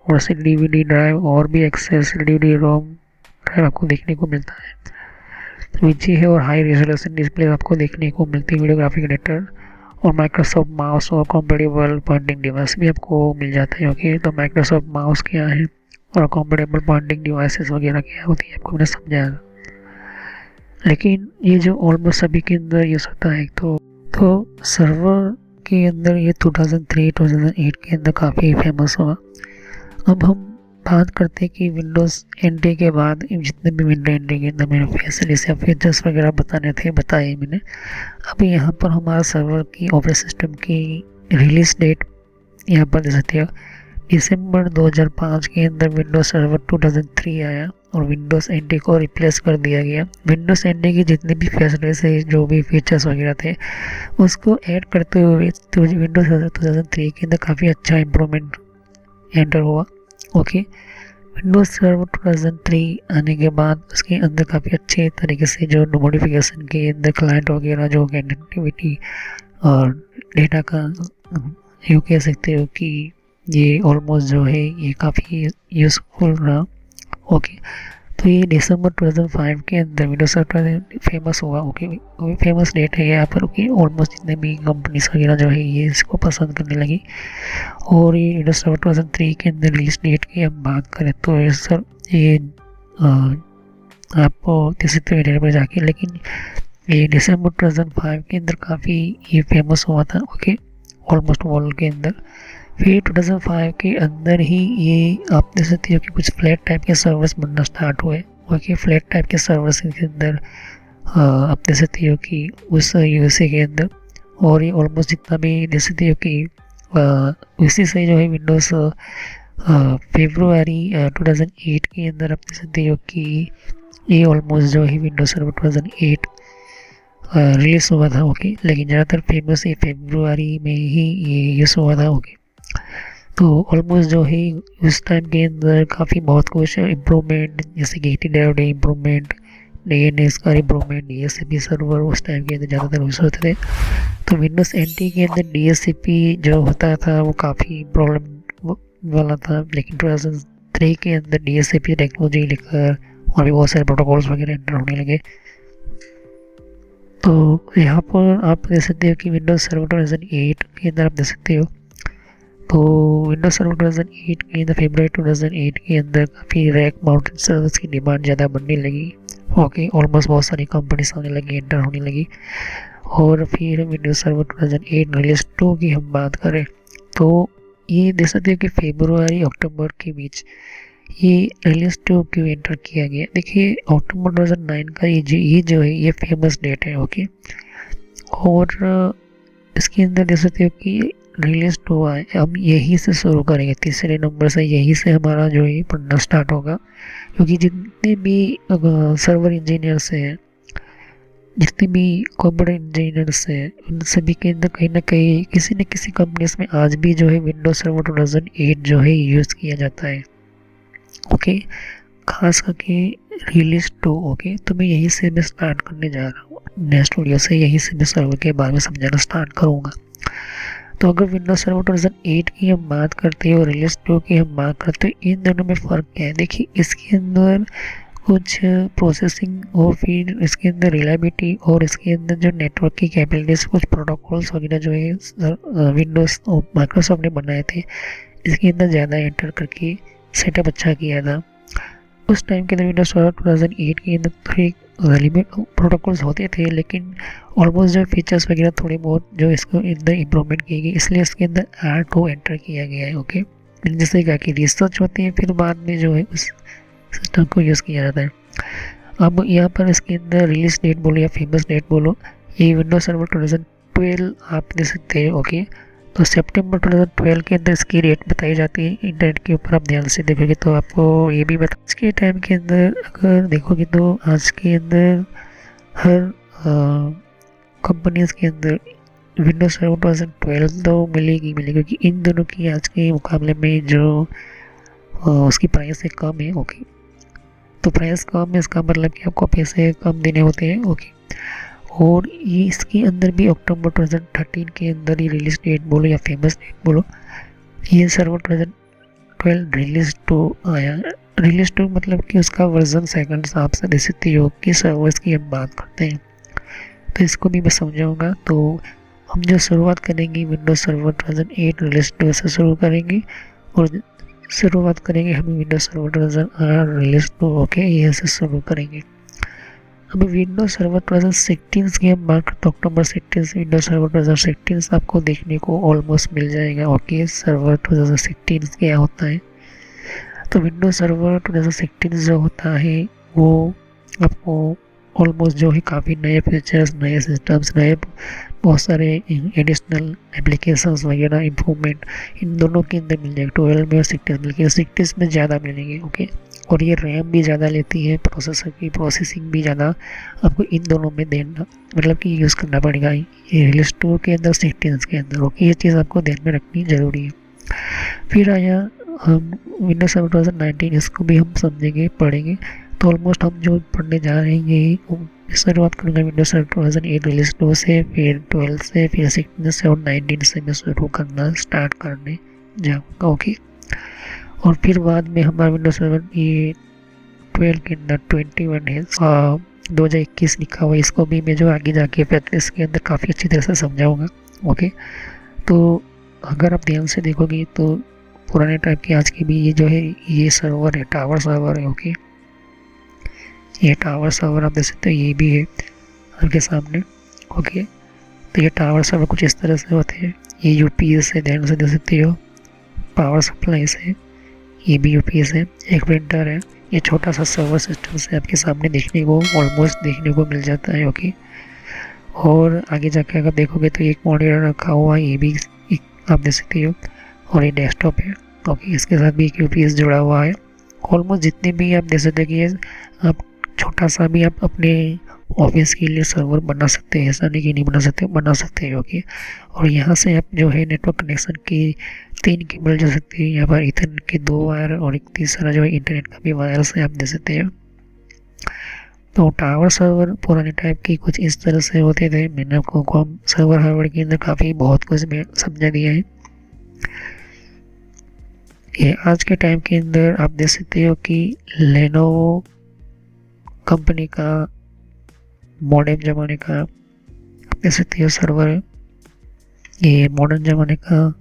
और से DVD ड्राइव और भी एक्सेस DVD रोम ड्राइव आपको देखने को मिलता है। VGA है और हाई रेजोल्यूशन डिस्प्ले आपको देखने को मिलती है, वीडियो ग्राफिक एडिटर और माइक्रोसॉफ्ट माउस और कंपेटेबल पॉइंटिंग डिवाइस भी आपको मिल जाता है। ओके, तो माइक्रोसॉफ्ट माउस क्या है और कंपेटेबल पॉइंटिंग डिवाइसेस वगैरह क्या होती है आपको मैंने समझाया, लेकिन ये जो ऑलमोस्ट सभी के अंदर यूज़ होता है। तो सर्वर के अंदर ये 2003-2008 के अंदर काफ़ी फेमस हुआ। अब हम बात करते हैं कि विंडोज़ NT के बाद जितने भी विंडो NT के अंदर मैंने फैसिलिटीज या फीचर्स वगैरह बताए मैंने। अब यहाँ पर हमारा सर्वर की ऑपरेटिंग सिस्टम की रिलीज डेट यहाँ पर देख सकते हो, दिसंबर 2005 के अंदर विंडोज सर्वर 2003 आया और विंडोज़ NT को रिप्लेस कर दिया गया। विंडोज़ NT की जितनी भी फैसिलिटीज है, जो भी फीचर्स वगैरह थे, उसको ऐड करते हुए तो विंडोज़ 2003 के अंदर काफ़ी अच्छा इम्प्रूवमेंट एंटर हुआ। ओके, विंडोज़ सर्वर 2003 आने के बाद उसके अंदर काफ़ी अच्छे तरीके से जो मॉडिफिकेशन के अंदर क्लाइंट वगैरह जो कनेक्टिविटी और डेटा का यूँ कह सकते हो कि ये ऑलमोस्ट जो है ये काफ़ी यूज़फुल रहा। ओके, तो ये दिसंबर 2005 के अंदर विंडोज सर्वर फेमस हुआ। ओके, फेमस डेट है यहाँ पर। ओके, ऑलमोस्ट जितने भी कंपनीज वगैरह जो है ये इसको पसंद करने लगी। और ये विंडोज सर्वर 2003 के अंदर रिलीज डेट की हम बात करें तो ये आपको दे सकते हो पर जाके, लेकिन ये दिसंबर 2005 के अंदर काफ़ी ये फेमस हुआ था। ओके, ऑलमोस्ट वर्ल्ड के अंदर। फिर 2005 के अंदर ही ये आप देख सकते हो कि कुछ फ्लैट टाइप के सर्वर्स बनना स्टार्ट हुए। ओके, फ्लैट टाइप के सर्वर्स के अंदर आप देख सकते हो कि उस यूएसए के अंदर, और ये ऑलमोस्ट जितना भी देख सकते हो कि उसी से जो है विंडोज़ फरवरी 2008 के अंदर आप देख सकते हो कि ये ऑलमोस्ट जो है विंडोज सर्वर 2008 रिलीज हुआ था। ओके, लेकिन ज़्यादातर फेमस ये फरवरी में ही ये यूज़ हुआ था। ओके, तो ऑलमोस्ट जो है उस टाइम के अंदर काफ़ी बहुत कुछ इम्प्रूवमेंट, जैसे कि 80 डे इम्प्रूवमेंट, DNS का इम्प्रूवमेंट, DHCP सर्वर उस टाइम के अंदर ज़्यादातर यूज़ होते थे। तो विंडोज़ NT के अंदर DHCP जो होता था वो काफ़ी प्रॉब्लम वाला था, लेकिन 2003 के अंदर DHCP टेक्नोलॉजी लेकर और भी बहुत सारे प्रोटोकॉल्स वगैरह एंटर होने लगे। तो यहाँ पर आप देख सकते हो कि विंडोज सर्वर 2008 के अंदर आप देख सकते हो, तो विंडोज सर्वर 2008 के अंदर फरवरी 2008 के अंदर काफ़ी रैक माउंटेड सर्वर्स की डिमांड ज़्यादा बढ़ने लगी। ओके, ऑलमोस्ट बहुत सारी कंपनीज आने लगी, एंटर होने लगी। और फिर विंडोज सर्वर 2008 रिलीज 2 की हम बात करें तो ये देख सकते हो कि फरवरी अक्टूबर के बीच ये रिलीज 2 क्यों एंटर किया गया। देखिए, अक्टूबर 2009 का ये जो है ये फेमस डेट है। ओके, और इसके अंदर देख सकते हो कि रिलीज 2 आए। हम यहीं से शुरू करेंगे, तीसरे नंबर से यहीं से हमारा जो है पढ़ना स्टार्ट होगा, क्योंकि जितने भी सर्वर इंजीनियर्स हैं, जितने भी कंप्यूटर इंजीनियर्स हैं, उन सभी के अंदर कहीं ना कहीं किसी न किसी कंपनीज में आज भी जो है विंडोज सर्वर 2008 जो है यूज़ किया जाता है। ओके, खास करके रिलीज 2। ओके, तो मैं यहीं से मैं स्टार्ट करने जा रहा हूँ, नेक्स्ट वीडियो से यहीं से मैं सर्वर के बारे में समझाना स्टार्ट करूँगा। तो अगर विंडोज सर्वर 2008 की हम बात करते हैं और रिलीज 2 की हम बात करते हैं, इन दोनों में फ़र्क क्या है। देखिए, इसके अंदर कुछ प्रोसेसिंग और फिर इसके अंदर रिलायबिलिटी और इसके अंदर जो नेटवर्क की कैपेबिलिटीज़, कुछ प्रोटोकॉल्स वगैरह जो है विंडोज़ और माइक्रोसॉफ्ट ने बनाए थे, इसके अंदर ज़्यादा एंटर करके सेटअप अच्छा किया था। उस टाइम के अंदर विंडोज सर्वर 2008 के अंदर थोड़े लिमिट प्रोटोकॉल्स होते थे, लेकिन ऑलमोस्ट जो फीचर्स वगैरह थोड़े बहुत जो इसको अंदर इम्प्रूवमेंट किए गए, इसलिए इसके अंदर R2 एंटर किया गया है। ओके, जिससे क्या कि रिसर्च होती है, फिर बाद में जो है उस सिस्टम को यूज़ किया जाता है। अब यहाँ पर इसके अंदर रिलीज डेट बोलो या फेमस डेट बोलो, ये विंडोज सर्वर 2012 आप दे सकते हैं। ओके, तो सितंबर 2012 के अंदर इसकी रेट बताई जाती है। इंटरनेट के ऊपर आप ध्यान से देखोगे तो आपको ये भी बता, आज के टाइम के अंदर अगर देखोगे तो आज के अंदर हर कंपनीज के अंदर विंडोज सर्वर 2012 तो मिलेगी, क्योंकि इन दोनों की आज के मुकाबले में जो उसकी प्राइस है कम है। ओके, तो प्राइस कम है, इसका मतलब कि आपको पैसे कम देने होते हैं। ओके, और ये इसके अंदर भी अक्टूबर 2013 के अंदर ही रिलीज डेट बोलो या फेमस डेट बोलो, ये सर्वर 2012 रिलीज 2 आया। रिलीज 2 मतलब कि उसका वर्जन सेकंड आप से दे सकते हो कि सर्वर्स की हम बात करते हैं, तो इसको भी मैं समझाऊंगा। तो हम जो शुरुआत करेंगे विंडोज सर्वर 2008 रिलीज 2 से शुरू करेंगे, और शुरुआत करेंगे हम विंडोज सर्वर 2008 रिलीज 2। ओके, ये से शुरू करेंगे। अब विंडोज सर्वर 2016 की हम बात करते हैं, अक्टूबर 16 से विंडोज सर्वर 2016 आपको देखने को ऑलमोस्ट मिल जाएगा। ओके, सर्वर 2016 क्या होता है, तो विंडोज सर्वर 2016 जो होता है वो आपको ऑलमोस्ट जो है काफ़ी नए फीचर्स, नए सिस्टम्स, नए बहुत सारे एडिशनल एप्लीकेशंस वगैरह इम्प्रूवमेंट इन दोनों के अंदर मिल जाएगा। 12 में और 16 में, लेकिन 16 में ज़्यादा मिलेंगे। ओके, और ये रैम भी ज़्यादा लेती है, प्रोसेसर की प्रोसेसिंग भी ज़्यादा आपको इन दोनों में देना मतलब कि यूज़ करना पड़ेगा, ये रिलीज 2 के अंदर 16 के अंदर। ओके, ये चीज़ आपको ध्यान में रखनी ज़रूरी है। फिर आया हम विंडोज सर्वर 2019, इसको भी हम समझेंगे, पढ़ेंगे। तो ऑलमोस्ट हम जो पढ़ने जा रहे हैं शुरुआत करूँगा विंडोज सर्वर 2008 रिलीज 2 से, फिर 12 से, फिर 16 से और 19 से मैं शुरू करना स्टार्ट करने जाऊँगा। ओके, और फिर बाद में हमारा विंडोज सर्वर ये 2012 के अंदर 21 है, 2021 लिखा हुआ है। इसको भी मैं जो आगे जाके प्रैक्टिस के अंदर काफ़ी अच्छी तरह से समझाऊंगा। ओके, तो अगर आप ध्यान से देखोगे तो पुराने टाइप के आज के भी ये जो है ये सर्वर है, टावर सर्वर है। ओके, ये टावर सर्वर आप देख सकते हो, ये भी है आपके सामने। ओके, तो ये टावर सर्वर कुछ इस तरह से होते हैं। ये यूपीएस है, ध्यान से देख सकते हो, पावर सप्लाई से, ये भी यूपीएस है। एक प्रिंटर है, ये छोटा सा सर्वर सिस्टम से आपके सामने देखने को ऑलमोस्ट देखने को मिल जाता है। ओके, और आगे जाके अगर देखोगे तो एक मॉनिटर रखा हुआ है, ये भी आप देख सकते हो, और ये डेस्कटॉप है। ओके, इसके साथ भी एक यूपीएस जुड़ा हुआ है। ऑलमोस्ट जितने भी आप देख सकते हो कि आप छोटा सा भी आप अपने ऑफिस के लिए सर्वर बना सकते हैं, ऐसा नहीं कि नहीं बना सकते, बना सकते हैं। ओके, और यहाँ से आप जो है नेटवर्क कनेक्शन की 3 केबल जा सकते हैं। यहाँ पर ईथरनेट के 2 वायर और एक तीसरा जो है इंटरनेट का भी वायर से आप दे सकते हैं। तो टावर सर्वर पुराने टाइप की कुछ इस तरह से होते थे। मैंने आपको सर्वर हार्डवेयर के अंदर काफ़ी बहुत कुछ मैं समझा दिया है। ये आज के टाइम के अंदर आप देख सकते हो कि लेनोवो कंपनी का मॉडर्न ज़माने का आप देख सकते हो सर्वर है। ये मॉडर्न ज़माने का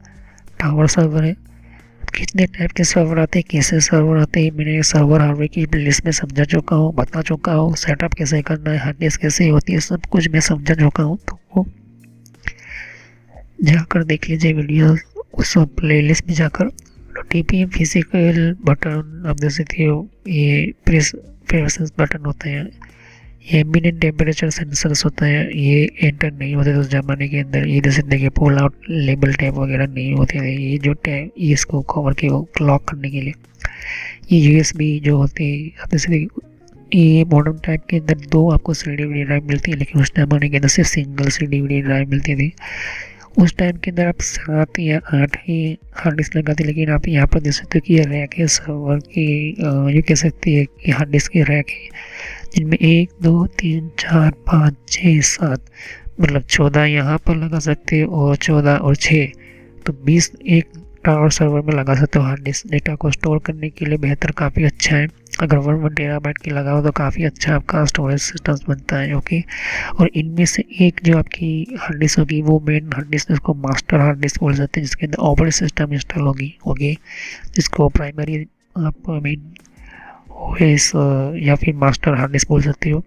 टावर सर्वर है। कितने टाइप के सर्वर आते हैं, कैसे सर्वर आते हैं, मैंने सर्वर हार्डवेयर की प्लेलिस्ट में समझा चुका हूँ, बता चुका हूँ। सेटअप कैसे करना है, हार्ड डिस्क कैसे होती है, सब कुछ मैं समझा चुका हूँ। तो जाकर देख लीजिए वीडियो, उस प्लेलिस्ट में जाकर। टीपीएम फिजिकल बटन आप देख सकते हो, ये प्रेस बटन होते हैं। ये एम्बिएंट टेम्परेचर सेंसर्स होता है, ये एंटर नहीं होते थे उस जमाने के अंदर। ये जैसे देखिए पुल आउट लेबल टैब वगैरह नहीं होते थे। ये जो टैब ये इसको कवर के लॉक करने के लिए ये यूएसबी जो होते हैं आप जैसे ये मॉडर्न टाइप के अंदर 2 आपको CD ड्राइव मिलती है, लेकिन उस जमाने के अंदर सिर्फ सिंगल CD ड्राइव मिलती थी। उस टाइम के अंदर आप 7 या 8 ही हार्ड डिस्क लगाते, लेकिन आप यहाँ पर देख सकते हो कि ये रैक है सर्वर की, ये कह सकते हैं कि हार्ड डिस्क की रैक है, जिनमें 1 2 3 4 5 6 7 मतलब 14 यहाँ पर लगा सकते हो, और 14 और 6 तो 20 एक टावर सर्वर में लगा सकते हो। हार्ड डिस्क डेटा को स्टोर करने के लिए बेहतर, काफ़ी अच्छा है। अगर 1 टेराबाइट की लगाओ तो काफ़ी अच्छा आपका स्टोरेज सिस्टम बनता है। ओके, और इनमें से एक जो आपकी हार्ड डिस्क होगी वो मेन हार्ड डिस्क, जिसको मास्टर हार्ड डिस्क बोल सकते हैं, जिसके अंदर ऑपरेटिंग सिस्टम इंस्टॉल होगी। ओके, जिसको प्राइमरी आप मेन ओएस या फिर मास्टर हार्ड डिस्क बोल सकते हो।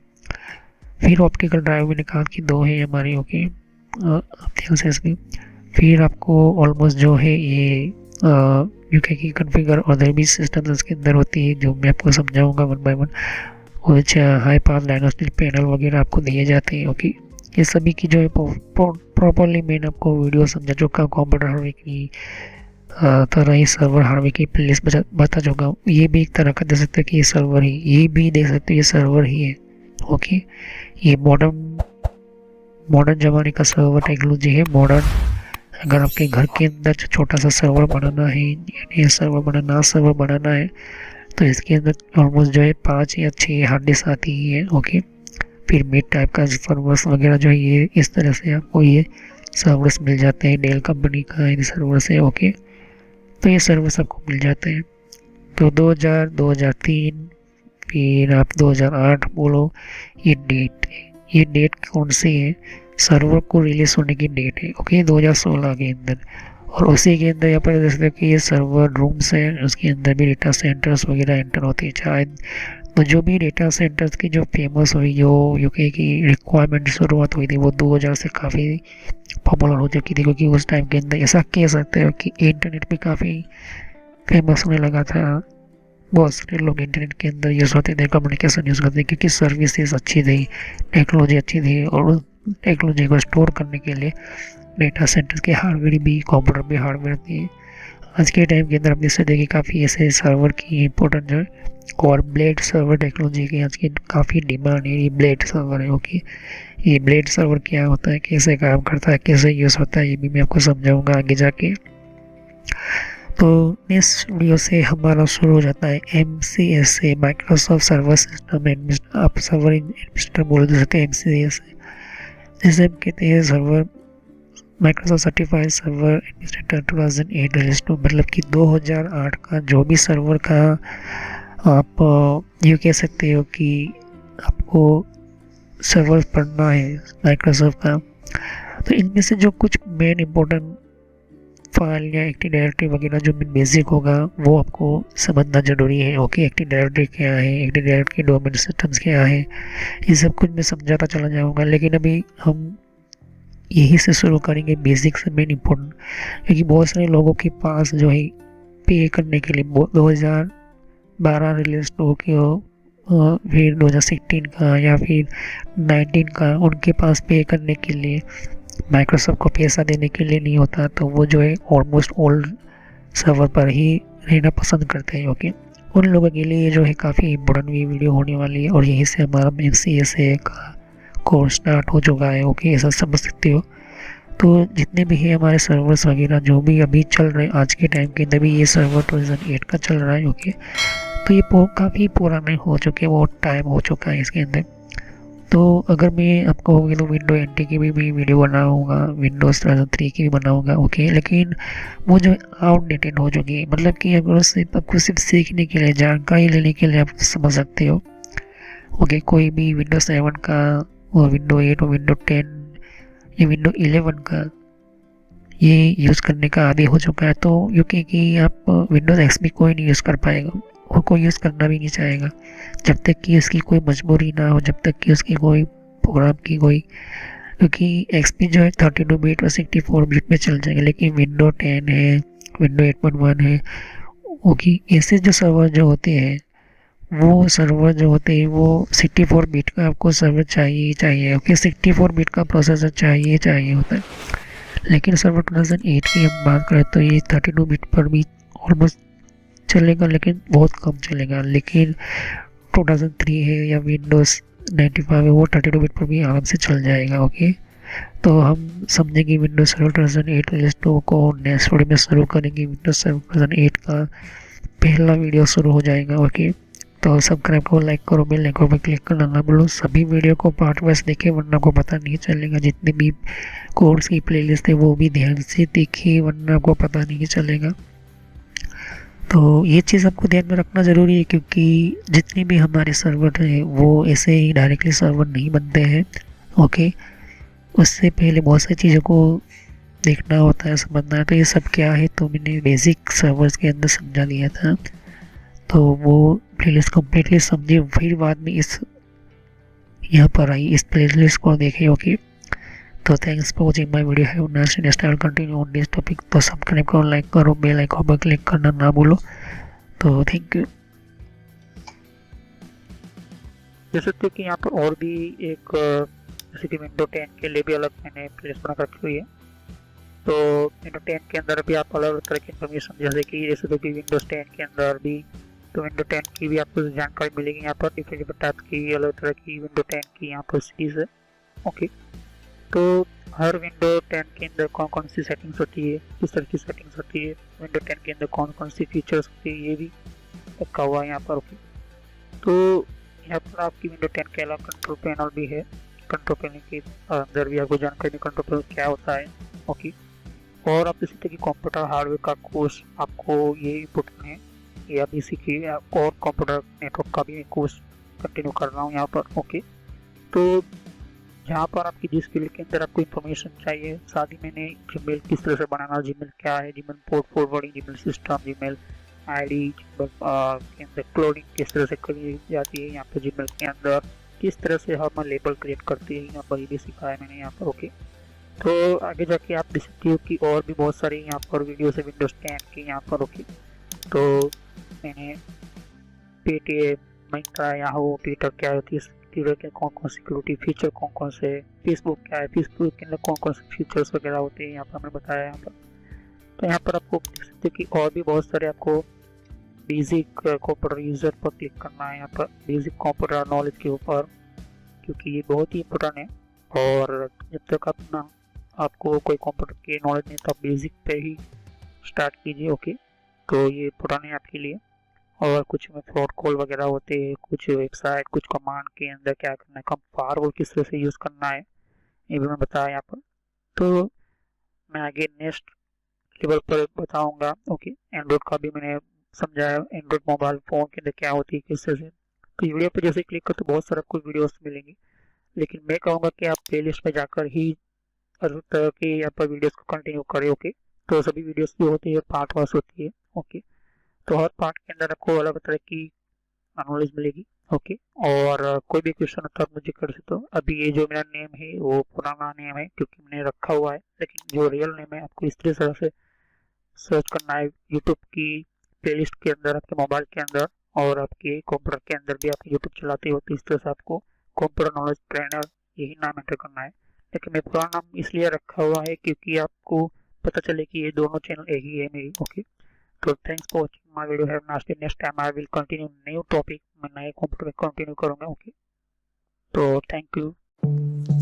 फिर ऑप्टिकल ड्राइव मैंने कहा कि 2 है हमारी। ओके, आप ध्यान से इसकी फिर आपको ऑलमोस्ट जो है ये यूके की कॉन्फ़िगर और अदर भी सिस्टम्स इसके अंदर होती है, जो मैं आपको समझाऊंगा 1 बाय 1। और हाई पास डायग्नोस्टिक पैनल वगैरह आपको दिए जाते हैं। ओके, ये सभी की जो है प्रॉपरली मैंने आपको वीडियो समझा चुका हूँ। कंप्यूटर हार्डवेयर की तरह ही सर्वर हार्डवेयर की प्लेलिस्ट बता चुका हूँ। ये भी एक तरह का देख सकते हो कि ये सर्वर ही, ये भी देख सकते हो ये सर्वर ही है। ओके, ये मॉडर्न ज़माने का सर्वर टेक्नोलॉजी है। मॉडर्न अगर आपके घर के अंदर छोटा सा सर्वर बनाना है, या सर्वर बनाना है, तो इसके अंदर ऑलमोस्ट जो है 5 या 6 हार्ड डिस्क आती ही है। ओके, फिर मिड टाइप का सर्वर्स वगैरह जो है ये इस तरह से आपको ये सर्वर्स मिल जाते हैं। डेल कंपनी का इन सर्वर्स है। ओके, तो ये सर्वर्स आपको मिल जाते हैं। तो 2000 2003 फिर आप 2008 बोलो, ये डेट कौन सी है, सर्वर को रिलीज होने की डेट है। ओके, 2016 के अंदर। और उसी के अंदर यहाँ पर देख सकते हो कि ये सर्वर रूम्स है, उसके अंदर भी डेटा सेंटर्स वगैरह एंटर होते हैं शायद। तो जो भी डेटा सेंटर्स की जो फेमस हुई, जो यूके की रिक्वायरमेंट शुरुआत हुई थी, वो 2000 से काफ़ी पॉपुलर हो चुकी थी, क्योंकि उस टाइम के अंदर ऐसा कह सकते हो कि इंटरनेट भी काफ़ी फेमस होने लगा था। बहुत सारे लोग इंटरनेट के अंदर यूज़ होते थे, कम्युनिकेशन यूज़ करते थे, क्योंकि सर्विसेज अच्छी थी, टेक्नोलॉजी अच्छी थी, और उस टेक्नोलॉजी को स्टोर करने के लिए डेटा सेंटर के हार्डवेयर भी, कंप्यूटर भी हार्डवेयर थी। आज के टाइम के अंदर अपने से देखिए काफ़ी ऐसे सर्वर की इम्पोर्टेंट जो है, और ब्लेड सर्वर टेक्नोलॉजी की आज की काफ़ी डिमांड है। ये ब्लेड सर्वर है। ओके, ये ब्लेड सर्वर क्या होता है, कैसे काम करता है, कैसे यूज़ होता है, ये भी मैं आपको समझाऊंगा आगे जाके। तो नेक्स्ट वीडियो से हमारा शुरू हो जाता है MCS से, माइक्रोसॉफ्ट सर्वर सिस्टम एडमिनिस्ट्रेटर, आप सर्वर एडमिनिस्ट्रेटर बोल सकते हैं MCS। जैसे हम कहते हैं server Microsoft certified server administrator 2008 release two, मतलब कि 2008 का जो भी सर्वर का आप यूँ कह सकते हो कि आपको सर्वर पढ़ना है माइक्रोसॉफ्ट का, तो इनमें से जो कुछ मेन इंपॉर्टेंट फाइल या एक्टिव डायरेक्टरी वगैरह जो बेसिक होगा वो आपको समझना ज़रूरी है। ओके, एक्टिव डायरेक्टरी क्या है, एक्टिव डायरेक्टरी डोमेन सिस्टम्स क्या है, ये सब कुछ मैं समझाता चला जाऊँगा। लेकिन अभी हम यही से शुरू करेंगे, बेसिक से मेन इम्पोर्टेंट, क्योंकि बहुत सारे लोगों के पास जो है पे करने के लिए 2012 रिलीज टोक्यो, फिर 2016 का या फिर 19 का, उनके पास पे करने के लिए माइक्रोसॉफ्ट को पैसा देने के लिए नहीं होता, तो वो जो है ऑलमोस्ट ओल्ड सर्वर पर ही रहना पसंद करते हैं। ओके, उन लोगों के लिए जो है काफ़ी इम्पोर्टेंट ये वीडियो होने वाली है, और यहीं से हमारा MCSA का कोर्स स्टार्ट हो चुका है। ओके, ऐसा समझ सकते हो। तो जितने भी हैं हमारे सर्वर्स वगैरह जो भी अभी चल रहे हैं आज के टाइम के अंदर भी, ये सर्वर 2008 का चल रहा है। ओके, तो ये काफ़ी पुराने हो चुके हैं, बहुत टाइम हो चुका है इसके अंदर। तो अगर मैं आपको होगी तो विंडो NT की भी वीडियो बनाऊंगा, विंडोज़ 2003 की भी बनाऊंगा। ओके, लेकिन वो जो आउटडेटेड हो चुकी है, मतलब कि अगर सिर्फ आपको सिर्फ सीखने के लिए, जानकारी लेने के लिए आप समझ सकते हो। ओके, कोई भी विंडो 7 का और विंडो 8 और विंडो 10 या विंडो 11 का ये यूज़ करने का आदी हो चुका है, तो क्योंकि आप विंडोज़ XP कोई नहीं यूज़ कर पाएगा और कोई यूज़ करना भी नहीं चाहेगा जब तक कि उसकी कोई मजबूरी ना हो, जब तक कि उसकी कोई प्रोग्राम की कोई, क्योंकि XP जो है 32 बिट और 64 बिट में चल जाएगा, लेकिन विंडो 10 है, विंडो 8.1 है, ओके, ऐसे जो सर्वर जो होते हैं, वो सर्वर जो होते हैं वो 64 बिट का आपको सर्वर चाहिए ही चाहिए। ओके, 64 बिट का प्रोसेसर चाहिए होता है। लेकिन सर्वर 2008 की हम बात करें तो ये 32 बिट पर भी ऑलमोस्ट चलेगा, लेकिन बहुत कम चलेगा। लेकिन 2003 है या विंडोज़ 95 है, वो 32 बिट पर भी आराम से चल जाएगा। ओके, तो हम समझेंगे विंडोज सर्वर 2008 रिलीज 2 को नेक्स्ट वीडियो में शुरू करेंगे। विंडोज सर्वर 2008 का पहला वीडियो शुरू हो जाएगा। ओके, तो सब्सक्राइब करो, लाइक करो, बेल आइकन पर क्लिक करना ना भूलो। सभी वीडियो को पार्ट वाइज देखें, वरना आपको पता नहीं चलेगा। जितने भी कोर्स की प्लेलिस्ट है वो भी ध्यान से देखिए, वरना आपको पता नहीं चलेगा। तो ये चीज़ आपको ध्यान में रखना ज़रूरी है, क्योंकि जितने भी हमारे सर्वर हैं वो ऐसे ही डायरेक्टली सर्वर नहीं बनते हैं। ओके, उससे पहले बहुत सारी चीज़ों को देखना होता है, समझना है। तो ये सब क्या है तो मैंने बेसिक सर्वर्स के अंदर समझा दिया था, तो वो प्लेलिस्ट कम्प्लीटली समझे, फिर बाद में इस यहाँ पर आई, इस प्लेलिस्ट को देखे। ओके, तो thanks for watching my video. Have nice day, style continue on this topic. तो सब्सक्राइब करो, लाइक करो, बेल आइकन पर क्लिक करना ना भूलो। तो थैंक यू। जैसे कि यहाँ पर और भी एक जैसे कि विंडो 10 के लिए भी अलग मैंने प्लेलिस्ट बना रखी हुई है। तो विंडो 10 के अंदर भी आप अलग अलग तरह की इन्फॉर्मेशन, जैसे कि विंडोज 10 के अंदर भी, तो विंडो 10 की भी आपको जानकारी मिलेगी यहाँ पर। डिफरेंट टाइप की अलग तरह की विंडो 10 की यहाँ पर सीरीज है। ओके, तो हर विंडो 10 के अंदर कौन कौन सी सेटिंग्स होती है, किस तरह की सेटिंग्स होती है, विंडो 10 के अंदर कौन कौन सी फीचर्स होती है, ये भी रखा हुआ है यहाँ पर। ओके, तो यहाँ पर आपकी विंडो 10 के अलावा कंट्रोल पैनल भी है। कंट्रोल पैनल के अंदर भी आपको जानकारी कंट्रोल पैनल क्या होता है। ओके, और आप इसी तरह की कंप्यूटर हार्डवेयर का कोर्स आपको ये इम्पोर्टेंट है, या अभी सीखिए। और कंप्यूटर नेटवर्क का भी कोर्स कंटिन्यू कर रहा हूँ यहाँ पर। ओके, तो जहाँ पर आपकी जिस फील्ड के अंदर आपको इन्फॉर्मेशन चाहिए, साथ ही मैंने जीमेल किस तरह से बनाना, जीमेल क्या है, Gmail port forwarding, Gmail system, Gmail ID के अंदर क्लोनिंग किस तरह से करी जाती है, यहाँ पर जीमेल के अंदर किस तरह से हम लेबल क्रिएट करते हैं, यहाँ पर ये भी सिखाया है मैंने यहाँ पर। ओके, तो आगे जाके आप देख सकते हो कि और भी बहुत सारी यहाँ पर वीडियो है विंडोज 10 की यहाँ पर। ओके, तो मैंने पेटीएम, मिंत्रा, याहू, ट्विटर क्या होती है, ट्विटर के कौन कौन सिक्योरिटी फीचर कौन कौन से, फेसबुक क्या है, फेसबुक के अंदर कौन कौन से फीचर्स वगैरह होते हैं, यहाँ पर हमने बताया यहाँ पर। तो यहाँ पर आपको देख सकते हो कि और भी बहुत सारे आपको बेसिक कंप्यूटर यूज़र पर क्लिक करना है यहाँ पर, बेसिक कंप्यूटर नॉलेज के ऊपर, क्योंकि ये बहुत ही इम्पोर्टेंट है। और जब तक अपना आपको कोई कंप्यूटर की नॉलेज नहीं, तो आप बेसिक पे ही स्टार्ट कीजिए। ओके, तो ये पुराने आपके लिए। और कुछ में फ्रॉड कॉल वगैरह होते हैं, कुछ वेबसाइट, कुछ कमांड के अंदर क्या करना है, कम फायरवॉल किस तरह से यूज़ करना है, ये भी मैं बताया यहाँ पर। तो मैं आगे नेक्स्ट लेवल पर बताऊंगा। ओके, एंड्रॉइड का भी मैंने समझाया एंड्रॉइड मोबाइल फ़ोन के अंदर क्या होती है, किससे से। तो वीडियो पे जैसे क्लिक करते तो बहुत सारे आपको वीडियोस मिलेंगी, लेकिन मैं कहूँगा कि आप प्लेलिस्ट में जाकर ही हर तरह की यहाँ पर वीडियोस को कंटिन्यू करें। ओके, तो सभी वीडियोस जो होती है पार्ट वाइज होती है। ओके, तो हर पार्ट के अंदर आपको अलग तरह की नॉलेज मिलेगी। ओके, और कोई भी क्वेश्चन हो तो आप मुझे कर सकते हो। अभी ये जो मेरा नेम है वो पुराना नेम है क्योंकि मैंने रखा हुआ है, लेकिन जो रियल नेम है आपको इस तरह से सर्च करना है यूट्यूब की प्लेलिस्ट के अंदर, आपके मोबाइल के अंदर और आपके कंप्यूटर के अंदर भी। आप यूट्यूब चलाते हो तो इस तरह से आपको कंप्यूटर नॉलेज ट्रेनर यही नाम एंटर करना है। लेकिन मैं पुराना नाम इसलिए रखा हुआ है क्योंकि आपको पता चले कि ये दोनों चैनल एक ही है मेरी। ओके, तो thanks for watching my video. Have a nice day. Next time I will continue new topic, मैं नए कंप्यूटर में कंटिन्यू करूंगा। ओके, तो थैंक यू।